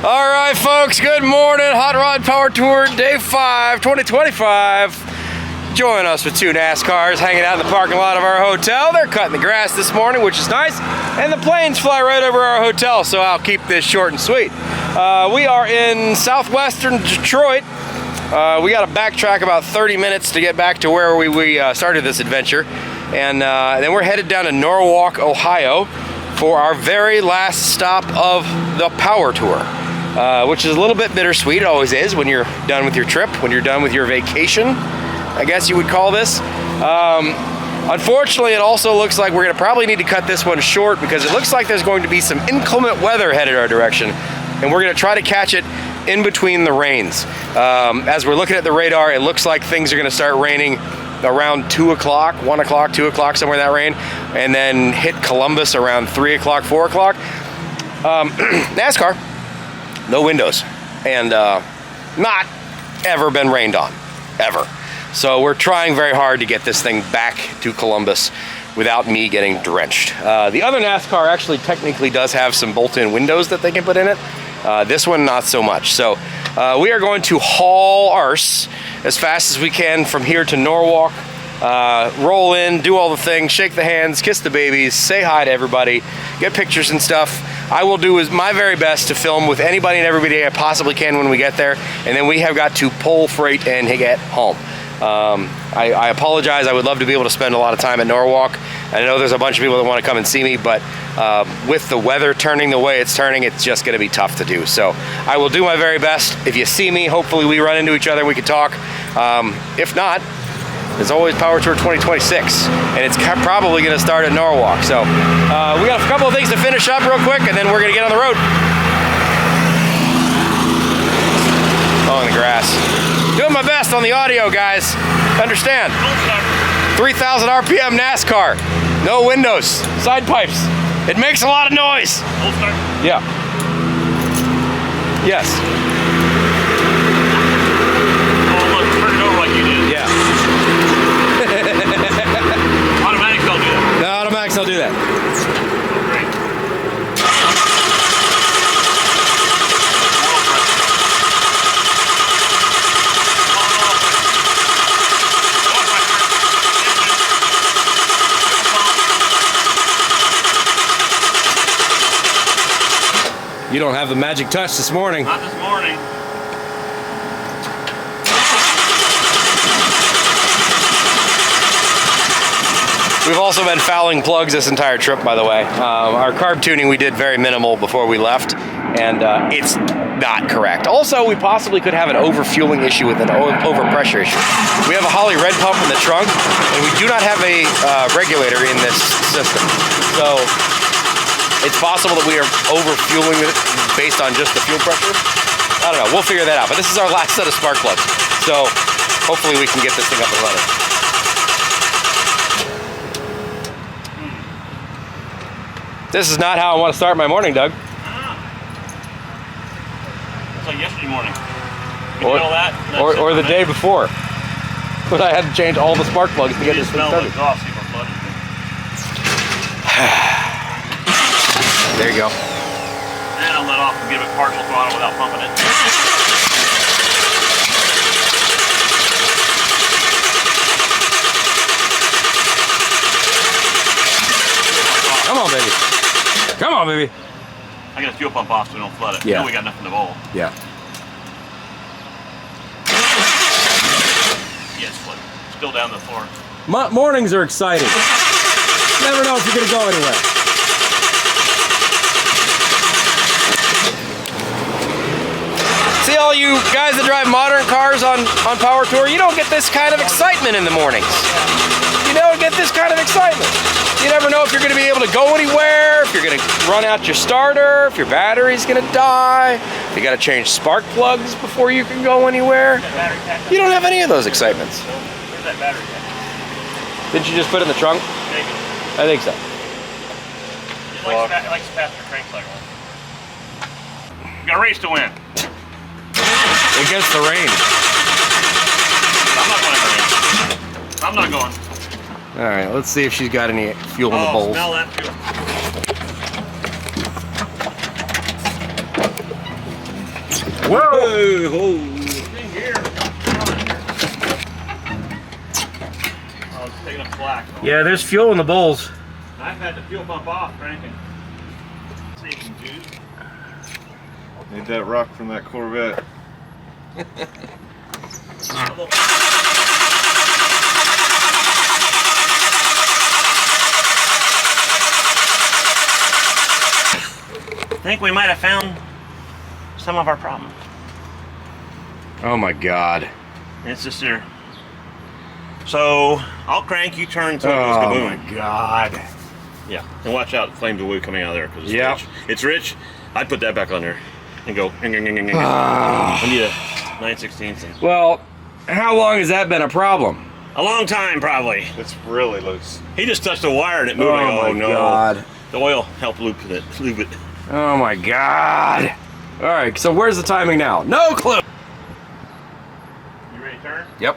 All right, folks, good morning. Hot Rod Power Tour, Day 5, 2025. Join us with two NASCARs hanging out in the parking lot of our hotel. They're cutting the grass this morning, which is nice, and the planes fly right over our hotel, so I'll keep this short and sweet. We are in southwestern Detroit. We got to backtrack about 30 minutes to get back to where we started this adventure, and then we're headed down to Norwalk, Ohio for our very last stop of the Power Tour, which is a little bit bittersweet. It always is when you're done with your trip, when you're done with your vacation, I guess you would call this. Unfortunately, it also looks like we're going to probably need to cut this one short because it looks like there's going to be some inclement weather headed our direction, and we're going to try to catch it in between the rains. As we're looking at the radar, it looks like things are going to start raining around 2 o'clock, 1 o'clock, 2 o'clock, somewhere in that range, and then hit Columbus around 3 o'clock, 4 o'clock. NASCAR, no windows, and not ever been rained on, ever. So we're trying very hard to get this thing back to Columbus without me getting drenched. The other NASCAR actually technically does have some bolt-in windows that they can put in it. This one, not so much. So we are going to haul arse as fast as we can from here to Norwalk. Roll in, do all the things, shake the hands, kiss the babies, say hi to everybody, get pictures and stuff. I will do my very best to film with anybody and everybody I possibly can when we get there, and then we have got to pull freight and get home. I apologize. I would love to be able to spend a lot of time at Norwalk. I know there's a bunch of people that want to come and see me, but with the weather turning the way it's turning, it's just going to be tough to do. So I will do my very best. If you see me, hopefully we run into each other and we can talk. If not, there's always Power Tour 2026, and it's probably going to start at Norwalk. So we got a couple of things to finish up real quick, and then we're going to get on the road. Mowing the grass. Doing my best on the audio, guys. Understand. 3,000 RPM NASCAR. No windows. Side pipes. It makes a lot of noise. Yeah. Yes. Oh, look, turn it over like you did. Yeah. Automatics don't do that. No, automatics don't do that. Great. You don't have the magic touch this morning. Not this morning. We've also been fouling plugs this entire trip, by the way. Our carb tuning we did very minimal before we left, and it's not correct. Also, we possibly could have an overfueling issue with an overpressure issue. We have a Holley red pump in the trunk, and we do not have a regulator in this system. So it's possible that we are overfueling it based on just the fuel pressure. I don't know, we'll figure that out. But this is our last set of spark plugs. So hopefully we can get this thing up and running. This is not how I want to start my morning, Doug. It's like yesterday morning. You did all that? Or the day before. But I had to change all the spark plugs to get this thing started. There you go. And I'll let off and give it partial throttle without pumping it. Come on, baby. Come on, baby. I got a fuel pump off so we don't flood it. Yeah. You know we got nothing to bowl. Yeah. Yes, flood. Still down the floor. Mornings are exciting. Never know if you're going to go anywhere. See, all you guys that drive modern cars on Power Tour, you don't get this kind of excitement in the mornings. You don't get this kind of excitement. You never know if you're going to be able to go anywhere, if you're going to run out your starter, if your battery's going to die, if you got to change spark plugs before you can go anywhere. You don't have any of those excitements. Where's that battery pack? Didn't you just put it in the trunk? Maybe. I think so. It likes to pass the crank cycle. We got a race to win. Against the rain. I'm not going to rain. I'm not going. All right, let's see if she's got any fuel in the bowls. Smell that fuel. Whoa! In here. Oh, it's picking up slack. Yeah, there's fuel in the bowls. I've had the fuel pump off cranking. See some juice. Need that rock from that Corvette. I think we might have found some of our problem. Oh my God. It's just here. So I'll crank, you turn until it goes Oh kaboom. my God. Yeah, and watch out, flame blue coming out of there because it's Yep. rich. It's rich. I'd put that back on there and go. I need a 9/16. Well, how long has that been a problem? A long time, probably. It's really loose. He just touched the wire and it moved. Oh my God. The oil helped lube it. Oh my God. All right, so where's the timing now? No clue. You ready to turn? Yep.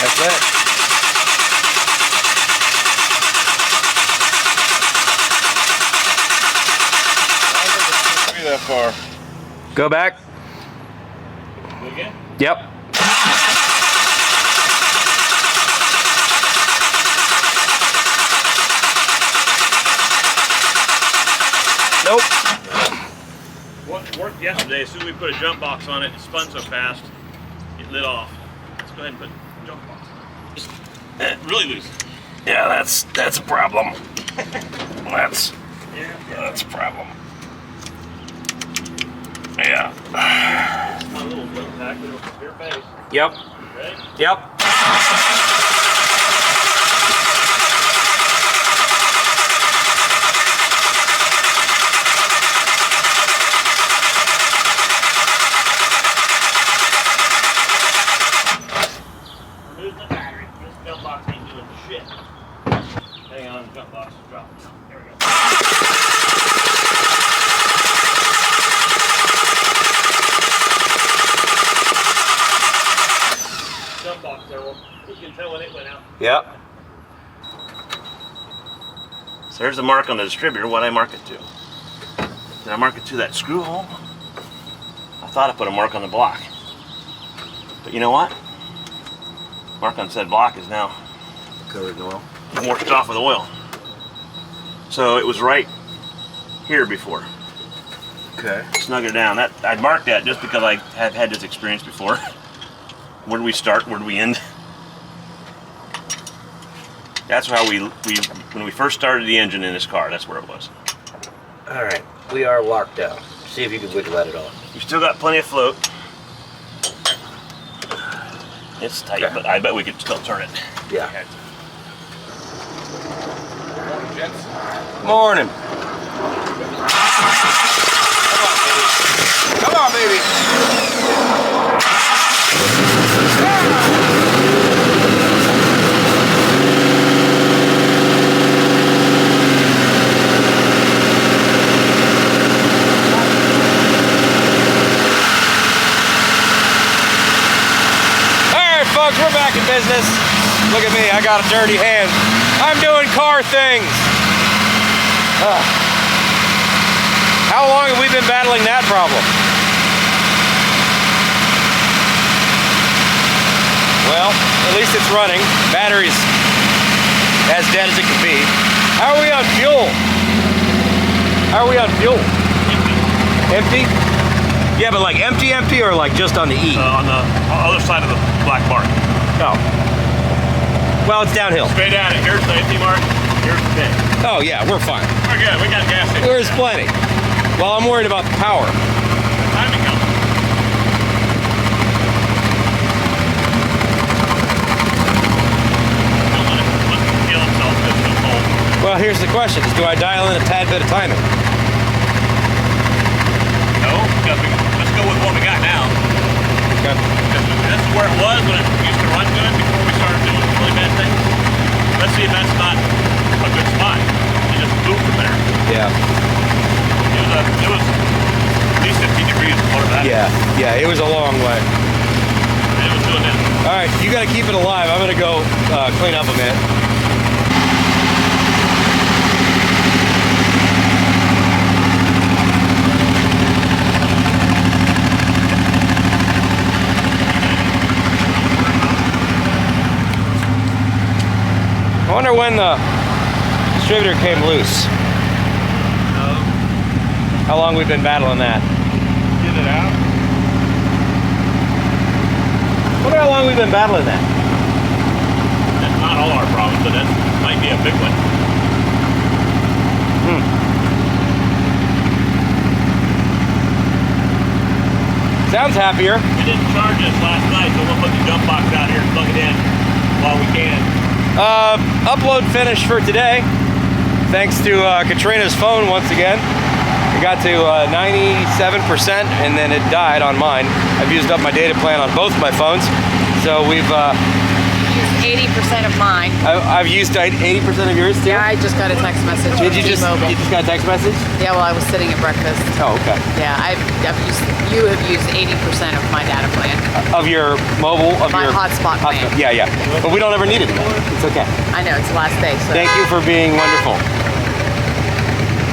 That's it. Be that far. Go back. Do it again? Yep. Nope. What worked yesterday, as soon as we put a jump box on it, it spun so fast, it lit off. Let's go ahead and put a jump box on it. Just really loose. Yeah, that's a problem. That's a problem. Yeah. My little flip pack, it'll fit your face. Yep. Ready? Yep. We're losing the battery. This jump box ain't doing shit. Hang on, the jump box is dropping now. There we go. Jump box there, well, you can tell when it went out. Yep. So there's the mark on the distributor, what I mark it to. Did I mark it to that screw hole? I thought I put a mark on the block. But you know what? Mark on said block is now Covered in oil. washed off with oil. So it was right here before. Okay. Snug it down. That I marked that just because I have had this experience before. Where do we start? Where do we end? That's how we when we first started the engine in this car, that's where it was. All right. We are locked down. See if you can wiggle that at all. We still got plenty of float. It's tight, Okay. but I bet we could still turn it. Yeah. Okay. Morning, gents. Morning. Come on, baby. Folks, we're back in business. Look at me, I got a dirty hand. I'm doing car things. How long have we been battling that problem? Well, at least it's running. Battery's as dead as it can be. How are we on fuel? How are we on fuel? Empty? Yeah, but like empty or like just on the E? On the other side of the black mark. Oh. Well, it's downhill. Straight at it. Here's the empty mark. Here's the big. Oh yeah, we're fine. We're good. We got gas in. There's plenty. Well, I'm worried about the power. Time to go. Don't let it kill itself because it's so cold. Well, here's the question: is do I dial in a tad bit of timing? No, because let's go with what we got now. Okay. This is where it was when it used to run good before we started doing really bad things. Let's see if that's not a good spot. You just move from there. Yeah. It was at least 15 degrees, whatever that is. Yeah. Yeah. It was a long way. It was doing that. All right, you got to keep it alive. I'm gonna go clean up a bit. I wonder when the distributor came loose. How long we've been battling that? Get it out. Wonder how long we've been battling that. That's not all our problem, but that might be a big one. Sounds happier. We didn't charge us last night, so we'll put the jump box out here and plug it in while we can. Upload finished for today. Thanks to Katrina's phone once again. It got to 97% and then it died on mine. I've used up my data plan on both my phones. So we've... Used 80% of mine. I've used 80% of yours too? Yeah, I just got a text message from Did you just got a text message? Yeah, well, I was sitting at breakfast. Oh, okay. Yeah, you have used 80% of my data plan. Of your mobile? Of My your hotspot plan. Yeah, yeah. But we don't ever need it anymore. It's okay. I know, it's the last day, so. Thank you for being wonderful.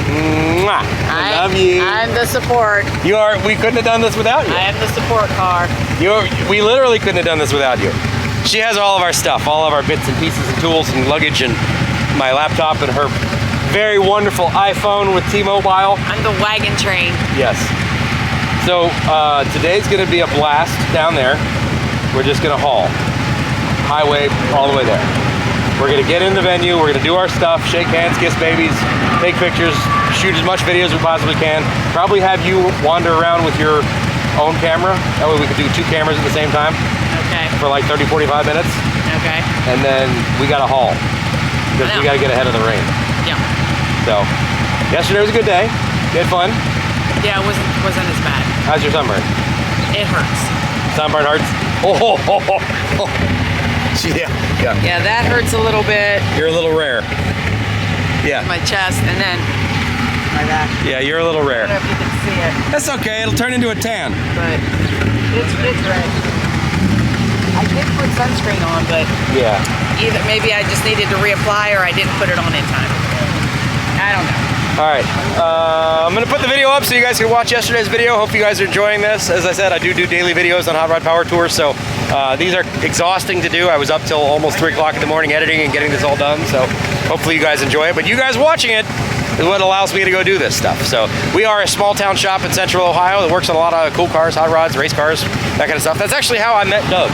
Mwah. I love you. I'm the support. You are. We couldn't have done this without you. I am the support car. We literally couldn't have done this without you. She has all of our stuff, all of our bits and pieces and tools and luggage and my laptop and her very wonderful iPhone with T-Mobile. I'm the wagon train. Yes. So today's going to be a blast down there. We're just going to haul. Highway all the way there. We're going to get in the venue. We're going to do our stuff, shake hands, kiss babies, take pictures, shoot as much video as we possibly can. Probably have you wander around with your own camera. That way we could do 2 cameras at the same time. Okay. For like 30, 45 minutes. Okay. And then we got to haul. Because we got to get ahead of the rain. Yeah. So, yesterday was a good day. You had fun. Yeah, it wasn't as bad. How's your sunburn? It hurts. Sunburn hurts? Oh. Yeah. Yeah, that hurts a little bit. You're a little rare. Yeah. My chest, and then my back. Yeah, you're a little I rare. don't know if you can see it, That's okay. It'll turn into a tan. but it's red. I did put sunscreen on, but Yeah. either maybe I just needed to reapply or I didn't put it on in time. I don't know. All right. I'm going to put the video up so you guys can watch yesterday's video. Hope you guys are enjoying this. As I said, I do daily videos on Hot Rod Power Tours, so these are exhausting to do. I was up till almost 3 o'clock in the morning editing and getting this all done, so hopefully you guys enjoy it. But you guys watching it is what allows me to go do this stuff. So we are a small town shop in central Ohio that works on a lot of cool cars, hot rods, race cars, that kind of stuff. That's actually how I met Doug.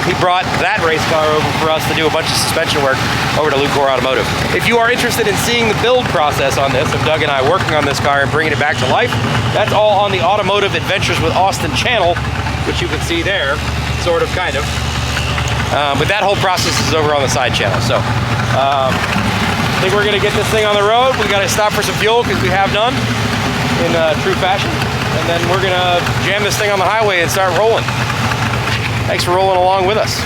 He brought that race car over for us to do a bunch of suspension work over to Lucor Automotive. If you are interested in seeing the build process on this, of Doug and I working on this car and bringing it back to life, that's all on the Automotive Adventures with Austin channel, which you can see there, sort of, kind of. But that whole process is over on the side channel. So I think we're gonna get this thing on the road. We gotta stop for some fuel because we have none in true fashion. And then we're gonna jam this thing on the highway and start rolling. Thanks for rolling along with us.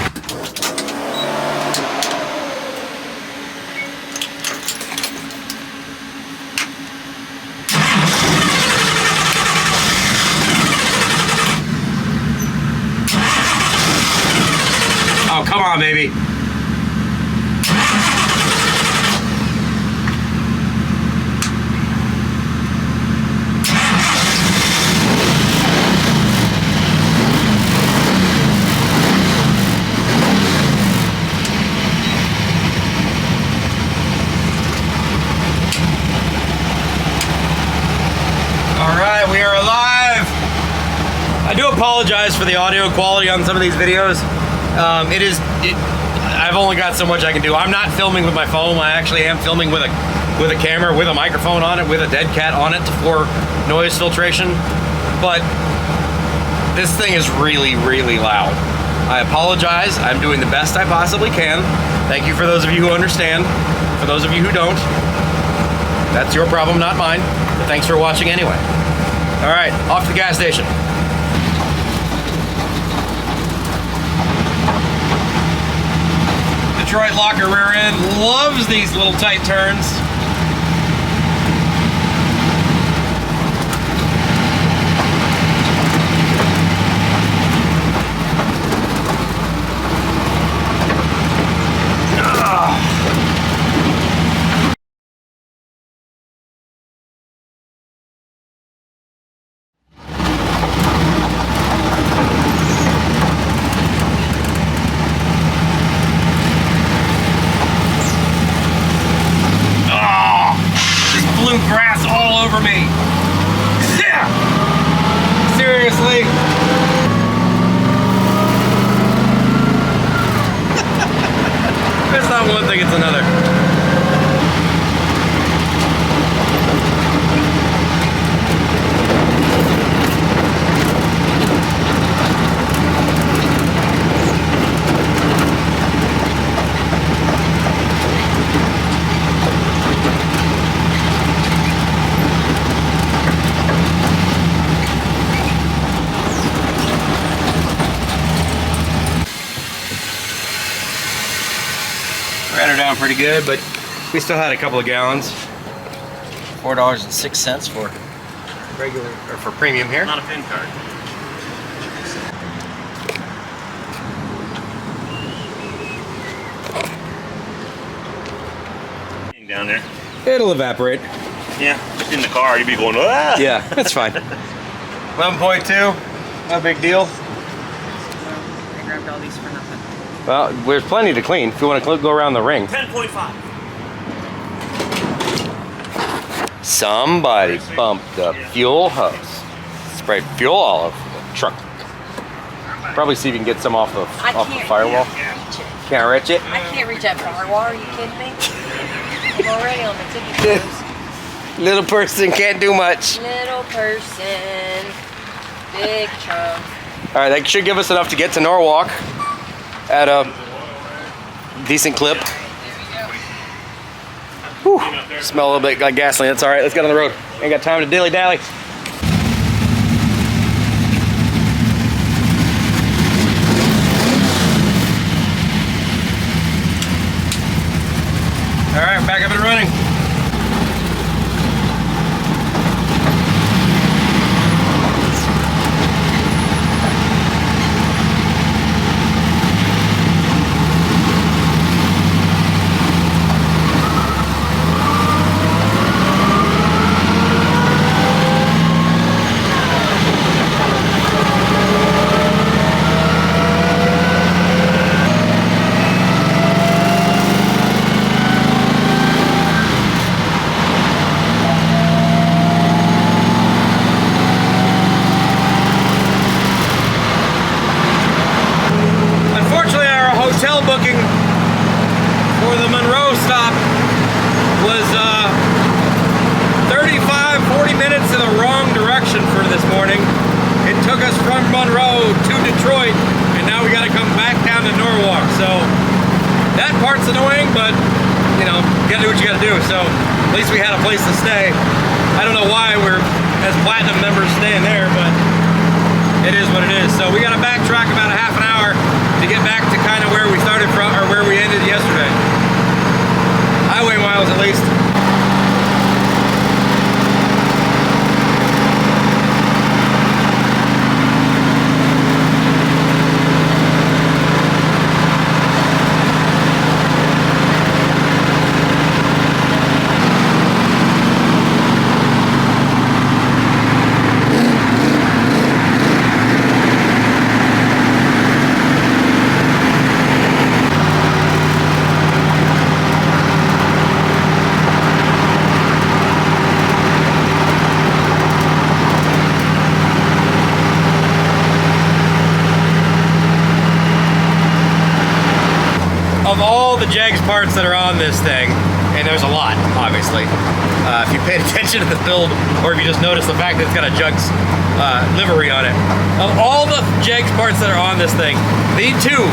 Oh, come on, baby. We are alive. I do apologize for the audio quality on some of these videos. I've only got so much I can do. I'm not filming with my phone. I actually am filming with a camera, with a microphone on it, with a dead cat on it for noise filtration. But this thing is really, really loud. I apologize. I'm doing the best I possibly can. Thank you for those of you who understand. For those of you who don't, that's your problem, not mine. But thanks for watching anyway. All right, off to the gas station. Detroit Locker rear end loves these little tight turns. Ran her down pretty good, but we still had a couple of gallons. $4.06 for regular or for premium here. Not a pin card. Down there. It'll evaporate. Yeah, just in the car, you'd be going, ah! Yeah, that's fine. 11.2, no big deal. I grabbed all these for nothing. Well, there's plenty to clean if you want to go around the ring. 10.5. Somebody bumped the fuel hose. Sprayed fuel all over the truck. Probably see if you can get some off the firewall. Can't reach it? I can't reach that firewall. Are you kidding me? I'm already on the tippy toes. Little person can't do much. Little person, big chunk. All right, that should give us enough to get to Norwalk at a decent clip. Whew, smell a little bit like gasoline. That's all right. Let's get on the road. Ain't got time to dilly-dally. All right, back up and running. So at least we had a place to stay. I don't know why we're as platinum members staying there, but it is what it is. So we got to backtrack about a half an hour to get back to kind of where we started from, or where we ended yesterday. Highway miles at least. Of all the Jegs parts that are on this thing, and there's a lot, obviously, if you paid attention to the build, or if you just notice the fact that it's got a Jugs livery on it, of all the Jegs parts that are on this thing, the two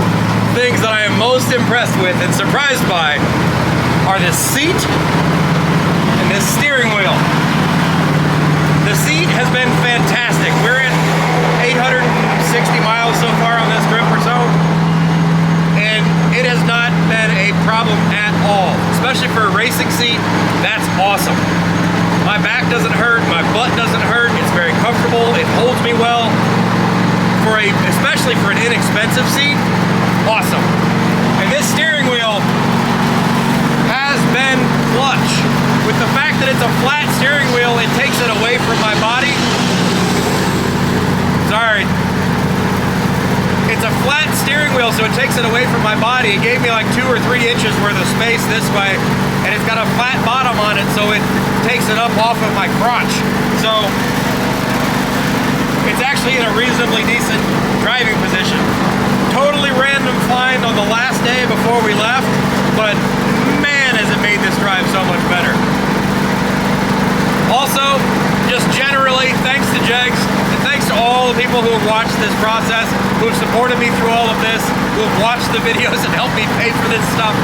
things that I am most impressed with and surprised by are this seat and this steering wheel. The seat has been fantastic. We're at 860 miles so far on this trip or so, and it has not been a problem at all, especially for a racing seat. That's awesome. My back doesn't hurt, my butt doesn't hurt, it's very comfortable, it holds me well. Especially for an inexpensive seat, awesome. And this steering wheel has been clutch. With the fact that it's a flat steering wheel, it takes it away from my body. Sorry. It's a flat steering wheel, so it takes it away from my body. It gave me like 2 or 3 inches worth of space this way, and it's got a flat bottom on it, so it takes it up off of my crotch. So it's actually in a reasonably decent driving position. Totally random find on the last day before we left, but man, has it made this drive so much better. Also, just generally, thanks to Jegs, and thanks to all the people who have watched this process, who have supported me through all of this, who have watched the videos and helped me pay for this stuff.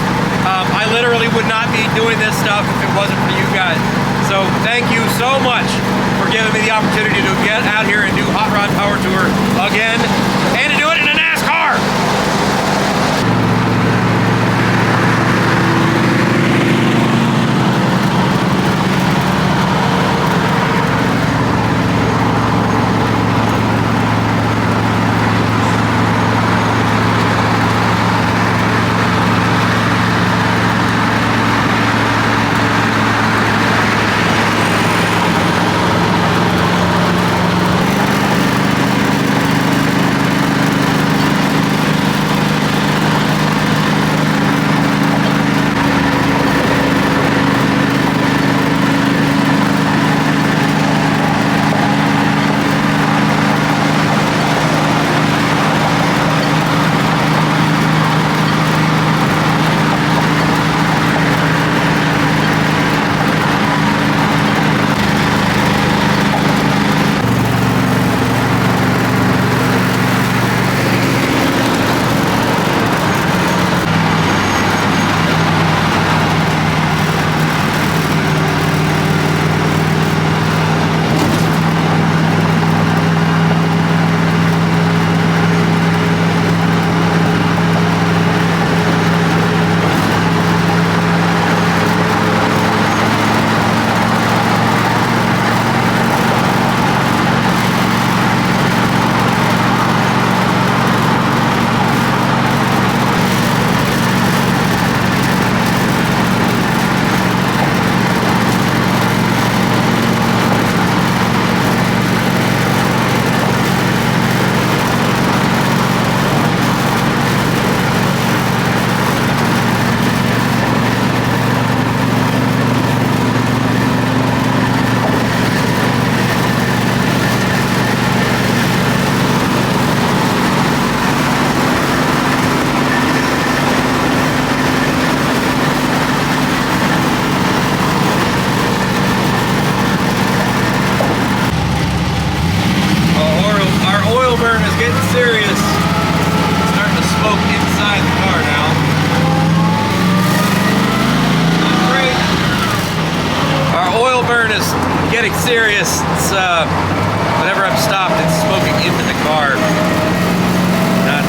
I literally would not be doing this stuff if it wasn't for you guys. So thank you so much for giving me the opportunity to get out here and do Hot Rod Power Tour again, and to do it in a NASCAR. inside the car now. That's great. Our oil burn is getting serious. It's, whenever I'm stopped, it's smoking into the car. Not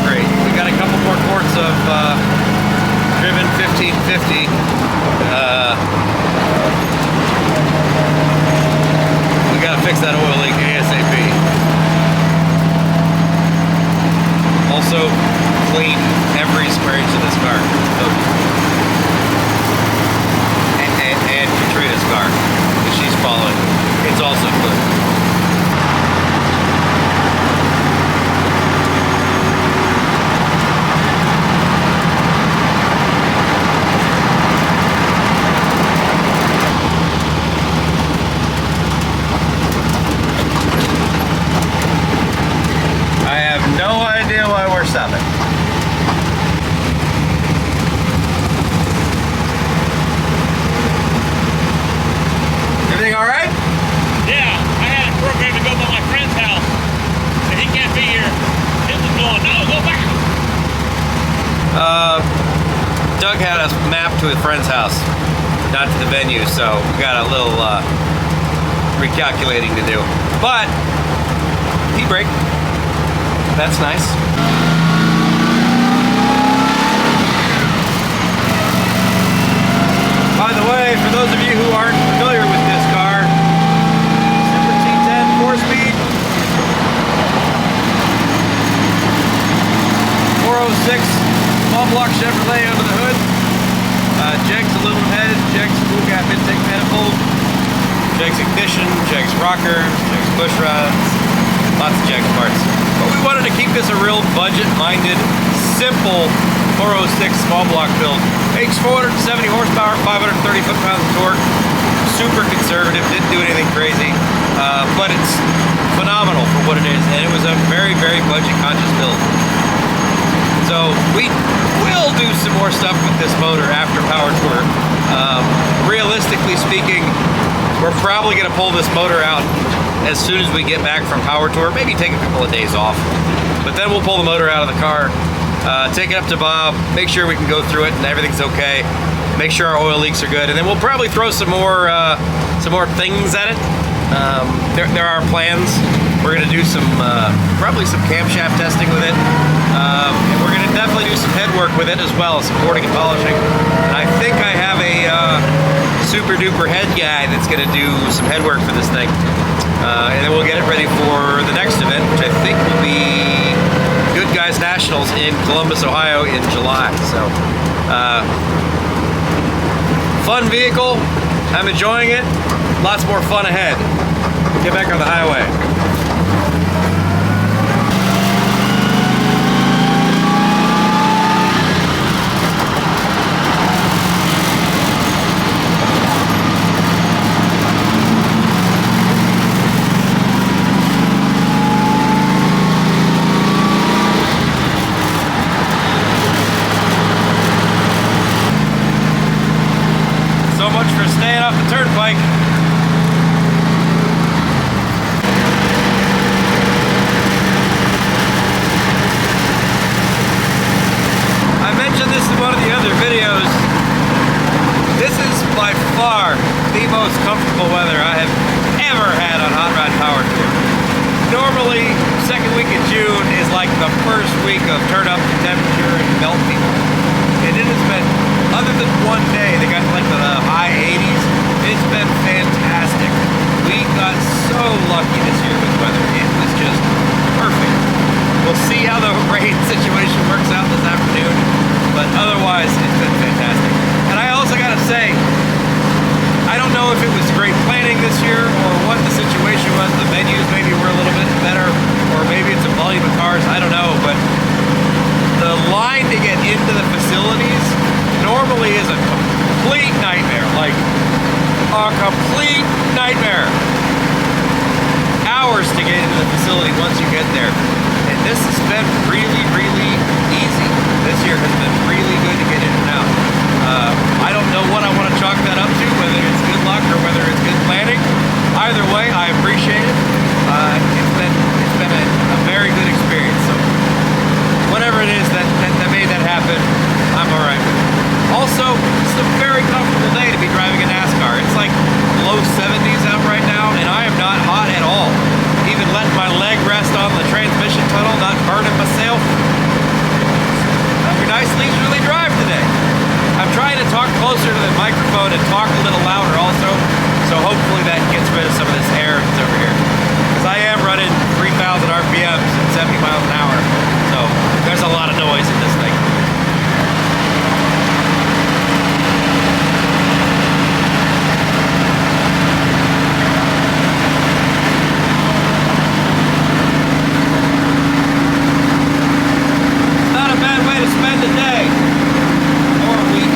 great. We got a couple more quarts of driven 1550. We gotta fix that oil leak ASAP. Also, clean every square inch of this car. And Katrina's car that she's following. It's also clean. I have no idea why we're stopping. Everything all right? Yeah, I had it programmed to go to my friend's house, and he can't be here. It was going, no, go back. Doug had us mapped to his friend's house, not to the venue, so we got a little recalculating to do. But P-brake, that's nice. By the way, for those of you who aren't familiar with this car, Super T10 4-speed, 406 small block Chevrolet under the hood. Jegs aluminum head, Jegs full gap intake manifold, Jegs ignition, Jegs rocker, Jegs push rods, lots of Jegs parts. But we wanted to keep this a real budget-minded, simple 406 small block build. Makes 470 horsepower, 530 foot-pounds of torque. Super conservative, didn't do anything crazy, but it's phenomenal for what it is, and it was a very, very budget-conscious build. So we will do some more stuff with this motor after Power Tour. Realistically speaking, we're probably going to pull this motor out as soon as we get back from Power Tour. Maybe take a couple of days off, but then we'll pull the motor out of the car, take it up to Bob, make sure we can go through it and everything's okay, make sure our oil leaks are good, and then we'll probably throw some more things at it. There are plans. We're going to do some probably some camshaft testing with it, and we're going to definitely do some head work with it as well, some porting and polishing. And I think I have a super duper head guy that's going to do some head work for this thing, and then we'll get it ready for the next event, which I think will be Good Guys Nationals in Columbus, Ohio in July. So fun vehicle. I'm enjoying it. Lots more fun ahead. Get back on the highway. So much for staying off the turnpike. I mentioned this in one of the other videos. This is by far the most comfortable weather I have ever had on Hot Rod Power Tour. Normally, second week of June is like the first week of turn up the temperature and melt people. And it has been, other than one day that got like the high 80s, it's been fantastic. We got so lucky this year with weather. It was just perfect. We'll see how the rain situation works out this afternoon, but otherwise it's been fantastic. And I also gotta say, I don't know if it was great planning this year or what the situation was. The venues maybe were a little bit better, or maybe it's a volume of cars, I don't know, but the line to get into the facilities normally is a complete nightmare, like a complete nightmare. Hours to get into the facility once you get there. And this has been really, really easy. This year has been really good to get in and out. I don't know what I want to chalk that up to, whether it's good luck or whether it's good planning. Either way, I appreciate it. It's been a very good experience. So whatever it is that made that a very comfortable day to be driving a NASCAR. It's like low 70s out right now, and I am not hot at all. Even letting my leg rest on the transmission tunnel, not burning myself. Have a nice leisurely drive today. I'm trying to talk closer to the microphone and talk a little louder also, so hopefully that gets rid of some of this air that's over here. Because I am running 3,000 RPMs at 70 miles an hour, so there's a lot of noise in this thing. Not a bad way to spend a day or a week.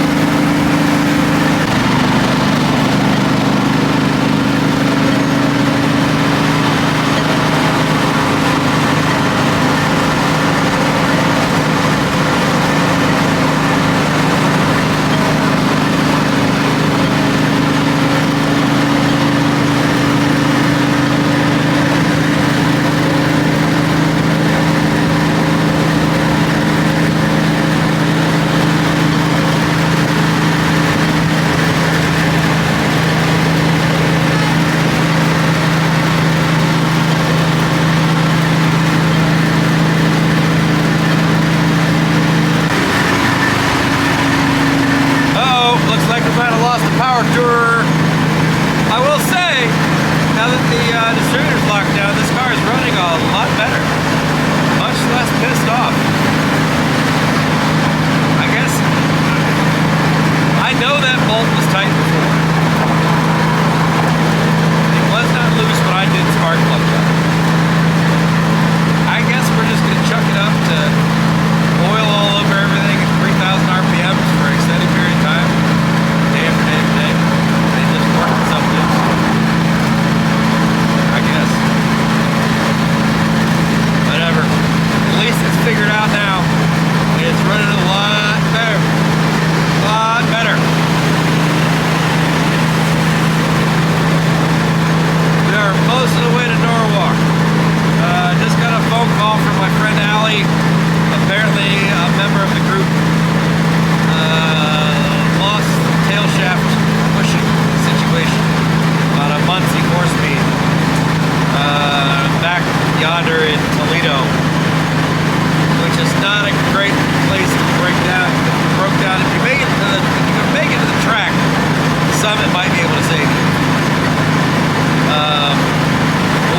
Summit might be able to save you.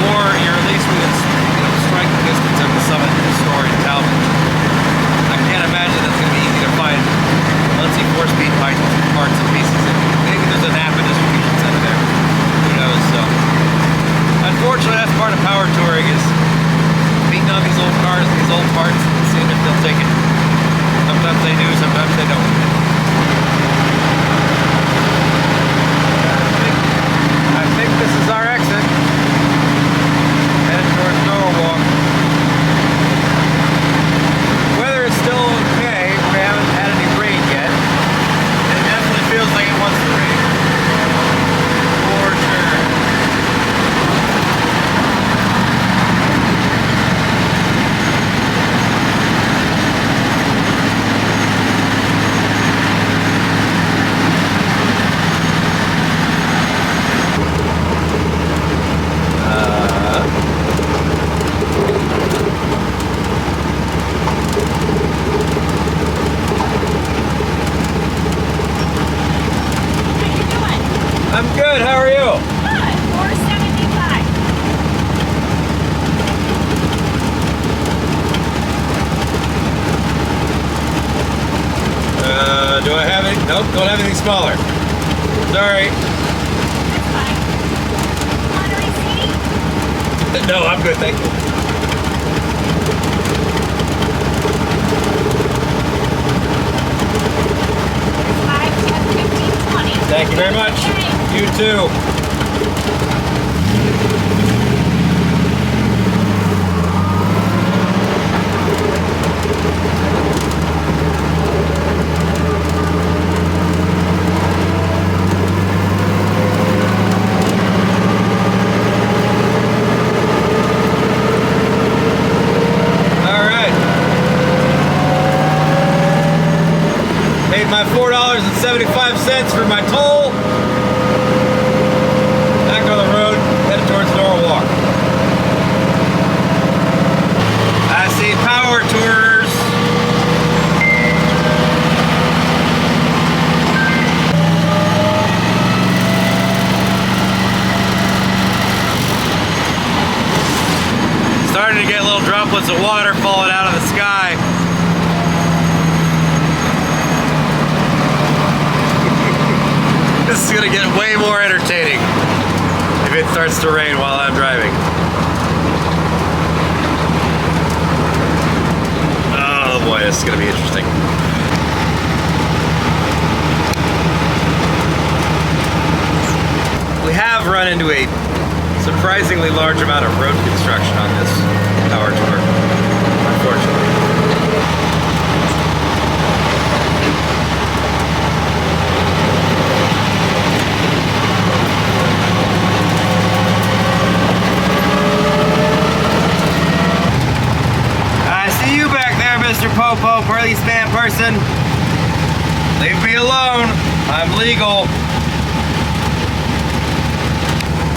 Or you're at least within striking distance of the Summit store in Talbot. I can't imagine that's going to be easy to find. Let's see 4-speed parts and pieces. Maybe there's a Napa distribution center there. Who knows? So, unfortunately, that's part of power touring is beating on these old cars and these old parts and seeing if they'll take it. Sometimes they do, sometimes they don't. I think this is our exit. Headed towards Norwalk. Weather is still okay. We haven't had any rain yet. It definitely feels like it wants to rain. For sure. I'm good, how are you? Good, 475. Do I have any? Nope, don't have anything smaller. Sorry. That's fine. Want a receipt? No, I'm good, thank you. It's 5, 10, 15, 20. Thank you very much. Okay. You too. paid my $4.75 for my toll. Back on the road, headed towards Norwalk. I see power tours. Starting to get little droplets of water falling out of the sky. This is gonna get way more entertaining if it starts to rain while I'm driving. Oh boy, this is gonna be interesting. We have run into a surprisingly large amount of road construction on this power tour, unfortunately. I see you back there, Mr. Popo, police man person. Leave me alone. I'm legal.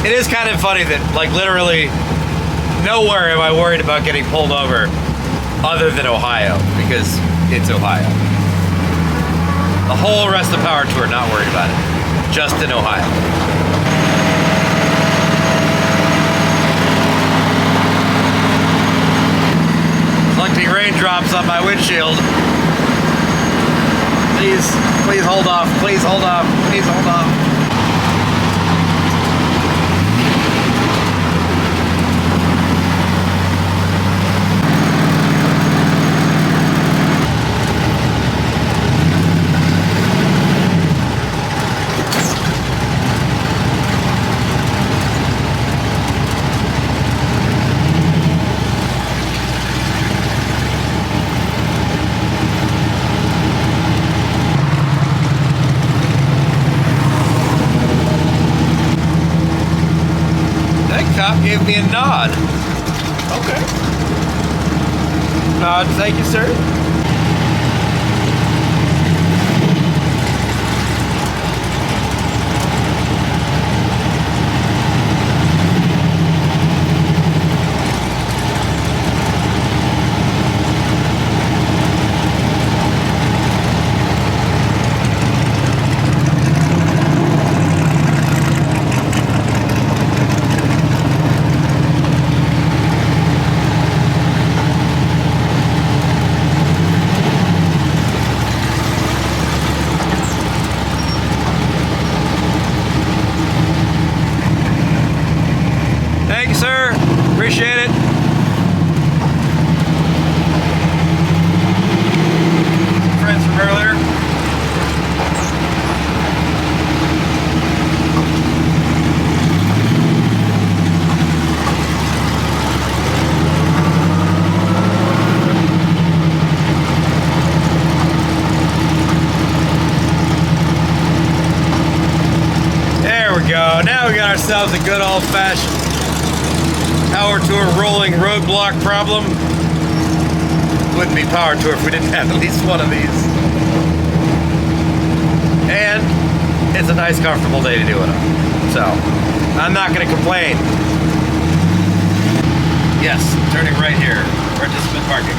It is kind of funny that, like, literally nowhere am I worried about getting pulled over other than Ohio, because it's Ohio. The whole rest of the power tour, not worried about it. Just in Ohio. Collecting raindrops on my windshield. Please hold off. Please hold off. Please hold off. Cop gave me a nod. Okay. Nod, thank you, sir. Thank you, sir. Appreciate it. Friends from earlier. There we go. Now we got ourselves a good old-fashioned power tour rolling roadblock problem. Wouldn't be power tour if we didn't have at least one of these. And it's a nice, comfortable day to do it on. So, I'm not going to complain. Yes, turning right here. Participant parking.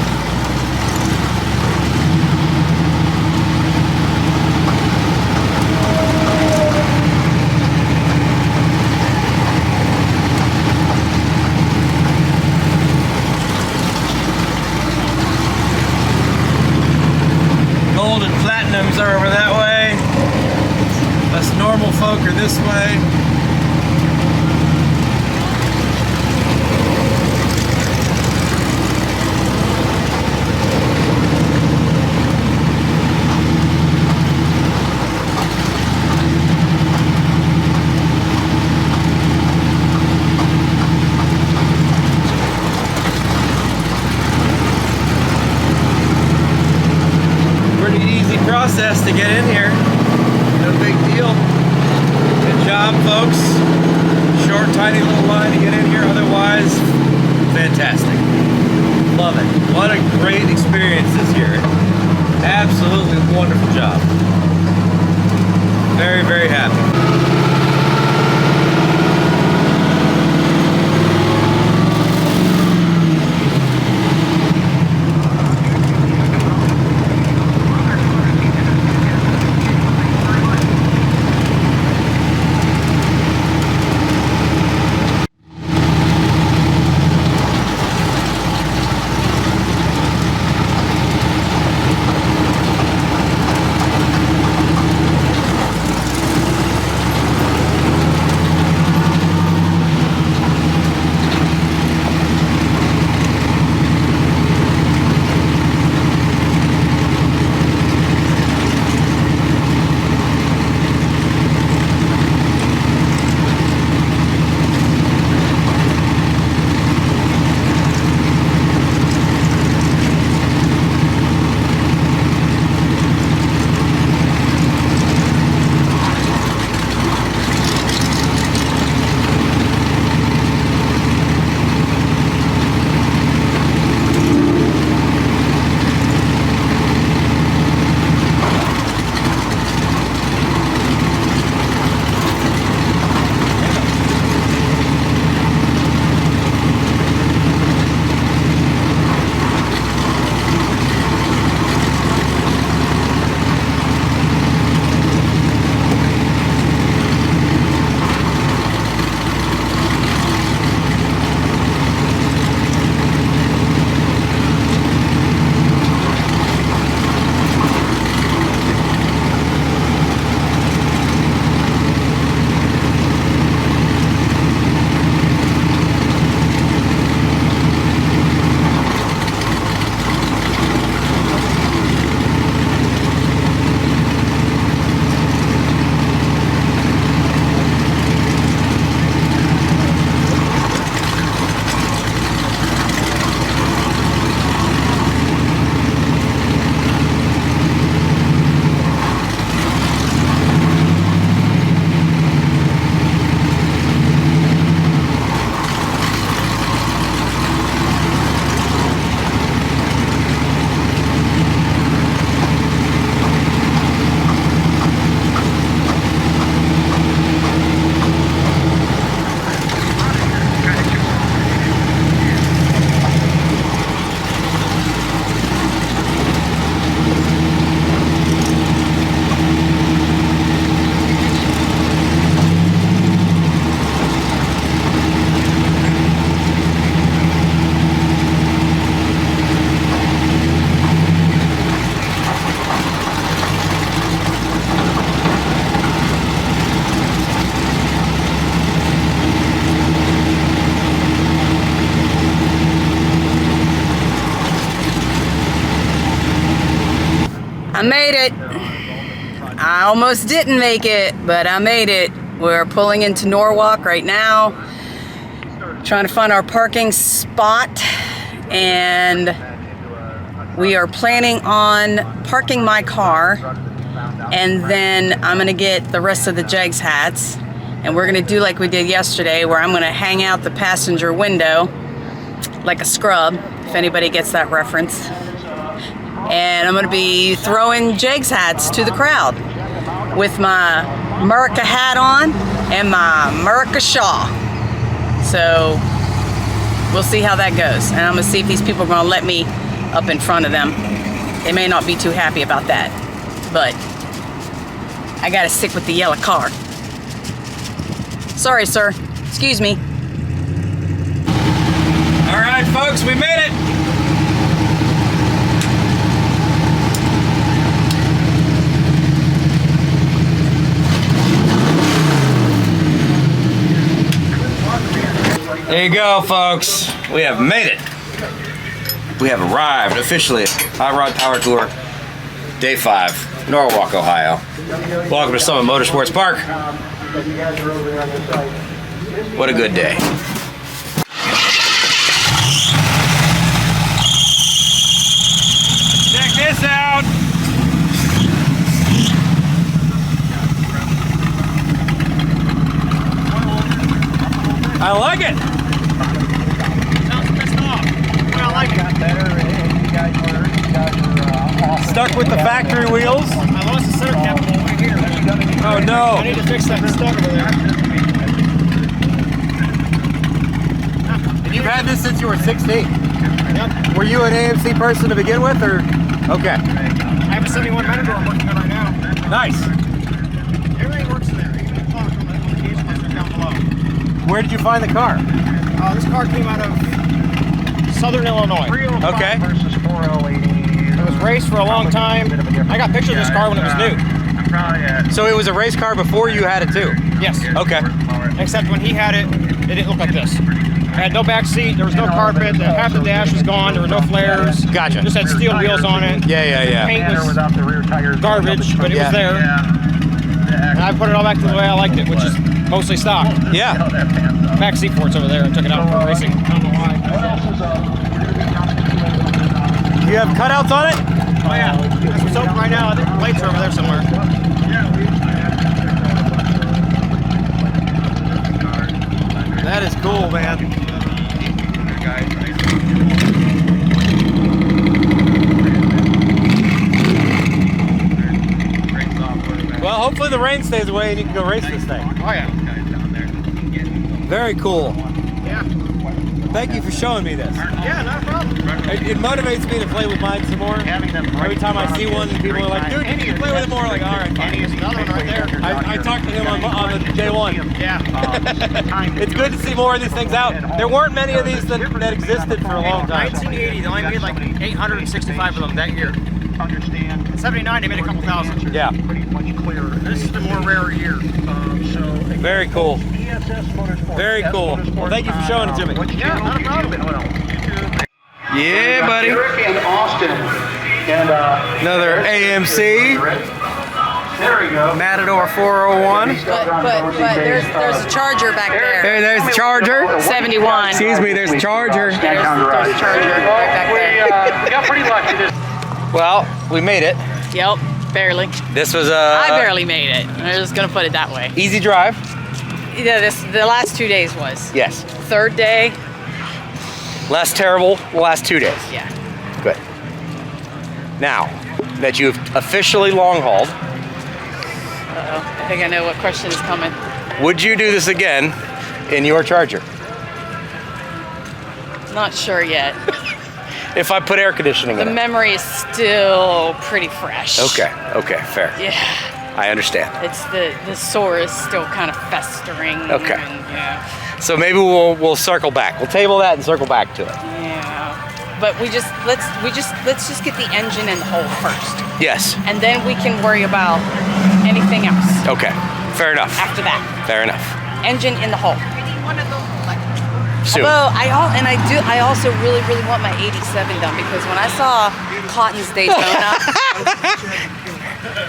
Gold and platinums are over that way. Us normal folk are this way. Process to get in here. No big deal. Good job, folks. Short, tiny little line to get in here. Otherwise, fantastic. Love it. What a great experience this year. Absolutely wonderful job. Very, very happy. I made it. I almost didn't make it, but I made it. We're pulling into Norwalk right now, trying to find our parking spot, and we are planning on parking my car, and then I'm gonna get the rest of the Jegs hats, and we're gonna do like we did yesterday, where I'm gonna hang out the passenger window like a scrub, if anybody gets that reference. And I'm gonna be throwing Jegs hats to the crowd with my America hat on and my America shawl. So we'll see how that goes. And I'm gonna see if these people are gonna let me up in front of them. They may not be too happy about that, but I gotta stick with the yellow car. Sorry, sir. Excuse me. All right, folks, we made it. There you go, folks. We have made it. We have arrived officially at Hot Rod Power Tour, Day 5, Norwalk, Ohio. Welcome to Summit Motorsports Park. What a good day. Check this out. I like it. Sounds pissed off. But I like it. Got better, and you guys were awesome. Stuck with the factory wheels. I lost the center cap. right here. Oh no! I need to fix that stuck over there. And you've had this since you were 16. Yep. Were you an AMC person to begin with, or? Okay. I have a 71 Matador I'm working on right now. Nice. Everything works in there, even the clock on the gauge cluster down below. Where did you find the car? This car came out of Southern Illinois. Okay. It was raced for a long time. I got pictures of this car when it was new. So it was a race car before you had it too? Yes. Okay. Except when he had it, it didn't look like this. It had no back seat, there was no carpet, half the dash was gone, there were no flares. Gotcha. Just had steel wheels on it. Yeah. Paint was garbage, but it was there. And I put it all back to the way I liked it, which is mostly stock. Yeah. Back seat ports over there and took it out for racing. I don't know why. Do you have cutouts on it? Oh yeah, that's what's open right now. I think the plates are over there somewhere. That is cool, man. Well, hopefully the rain stays away and you can go race this thing. Oh yeah. Very cool. Yeah. Thank you for showing me this. Yeah, not a problem. It motivates me to play with mine some more. Every time I see one, people are like, dude, you need to play with it more. Like, all right, fine. There's another one right there. I talked to him on the day one. Yeah. It's good to see more of these things out. There weren't many of these that existed for a long time. 1980, they only made like 865 of them that year. In 79, they made a couple thousand. Yeah. This is the more rare year. Very cool. Very cool. Well, thank you for showing it to me. Yeah, not a problem. Yeah, buddy. Eric and Austin. And Another AMC. there we go. Matador 401. But there's a Charger back there. There's the Charger. 71. Excuse me, there's the Charger. There's a Charger right back there. We got pretty lucky this. Well, we made it. Yep, barely. This was I barely made it. I'm just gonna put it that way. easy drive. Yeah, the last 2 days was. Yes. Third day, Less terrible the last 2 days. yeah. Good. Now that you've officially long hauled, Uh-oh. I think I know what question is coming. would you do this again in your Charger? Not sure yet. If I put air conditioning The in it? memory is still pretty fresh. Okay, fair. Yeah. I understand. It's the sore is still kind of festering. Okay. And, yeah. So maybe we'll circle back. We'll table that and circle back to it. Yeah. But let's just get the engine in the hole first, Yes. and then we can worry about anything else Okay. Fair enough. after that. Fair enough. Engine in the hole. Soon. Well, I also really want my 87 done, because when I saw Cotton's Daytona,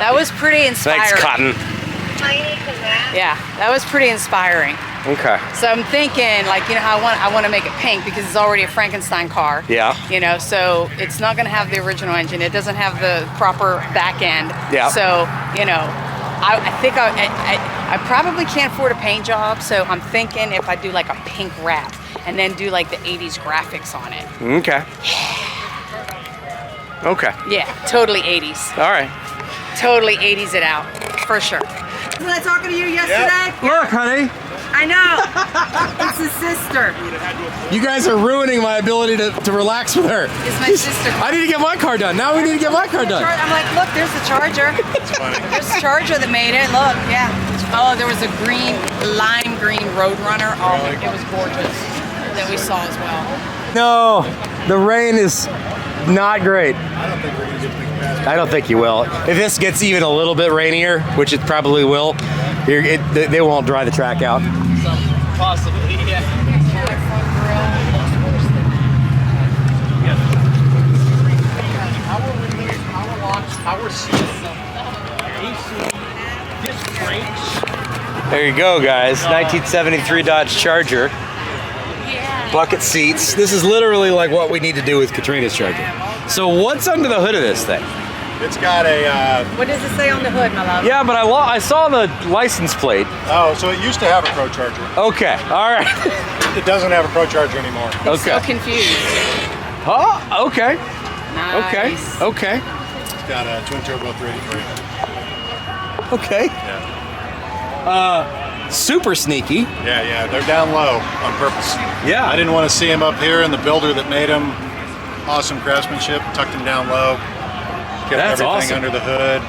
that was pretty inspiring. Thanks, Cotton. Yeah, that was pretty inspiring. Okay. So I'm thinking, like, you know how I want to make it pink because it's already a Frankenstein car. Yeah. You know, so it's not going to have the original engine. It doesn't have the proper back end. Yeah. So, you know, I think I probably can't afford a paint job, so I'm thinking if I do like a pink wrap and then do like the 80s graphics on it. Okay. Okay. Yeah, totally 80s. All right. Totally 80s it out, for sure. Wasn't I talking to you yesterday? Look, honey. I know. It's his sister. You guys are ruining my ability to relax with her. It's my sister. I need to get my car done. Now we need to get my car done. I'm like, look, there's the Charger. There's a Charger that made it. Look, yeah. Oh, there was a lime green Roadrunner. Oh, it was gorgeous. That we saw as well. No, the rain is not great. I don't think you will. If this gets even a little bit rainier, which it probably will, they won't dry the track out. Possibly, yeah. Power seats, AC, disc brakes. There you go, guys. 1973 Dodge Charger. Bucket seats. This is literally like what we need to do with Katrina's Charger. So what's under the hood of this thing? It's got a, What does it say on the hood, my love? Yeah, but I saw the license plate. so it used to have a Pro Charger. Okay, all right. It doesn't have a Pro Charger anymore. Okay. So confused. Oh, okay. Nice. Okay. It's got a twin turbo 383. Okay. Yeah. Super sneaky. Yeah, they're down low on purpose. Yeah. I didn't want to see them up here, and the builder that made them, awesome craftsmanship, tucked them down low. Kept That's everything awesome. under the hood.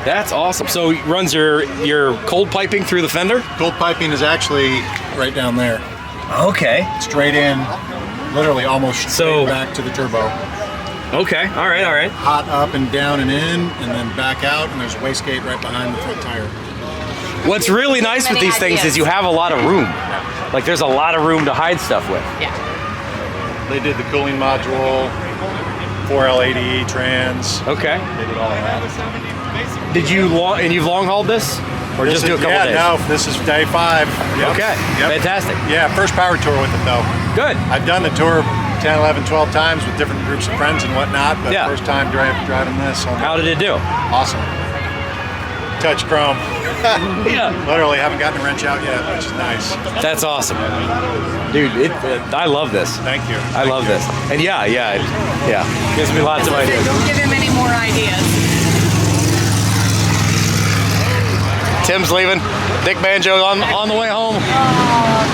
That's awesome. So it runs your cold piping through the fender? Cold piping is actually right down there. Okay. Straight in, literally almost straight So- back to the turbo. Okay. All right. Hot up and down and in, and then back out, and there's a wastegate right behind the front tire. What's really nice with Many these things ideas. is you have a lot of room. Like there's a lot of room to hide stuff with. Yeah. They did the cooling module, 4L80E trans. Okay. They did all of that. You've long hauled this? Or This just do a is- couple days? No, this is day 5. Yep. Okay. Yep. Fantastic. Yeah, first power tour with it though. Good. I've done the tour 10, 11, 12 times with different groups of friends and whatnot, but Yeah. first time driving this. How did it do? Awesome. Touch chrome. Yeah. Literally haven't gotten a wrench out yet, which is nice. That's awesome. Dude, I love this. Thank you. I love this. And yeah. Gives me lots of ideas. Don't give him any more ideas. Tim's leaving. Dick Banjo on the way home.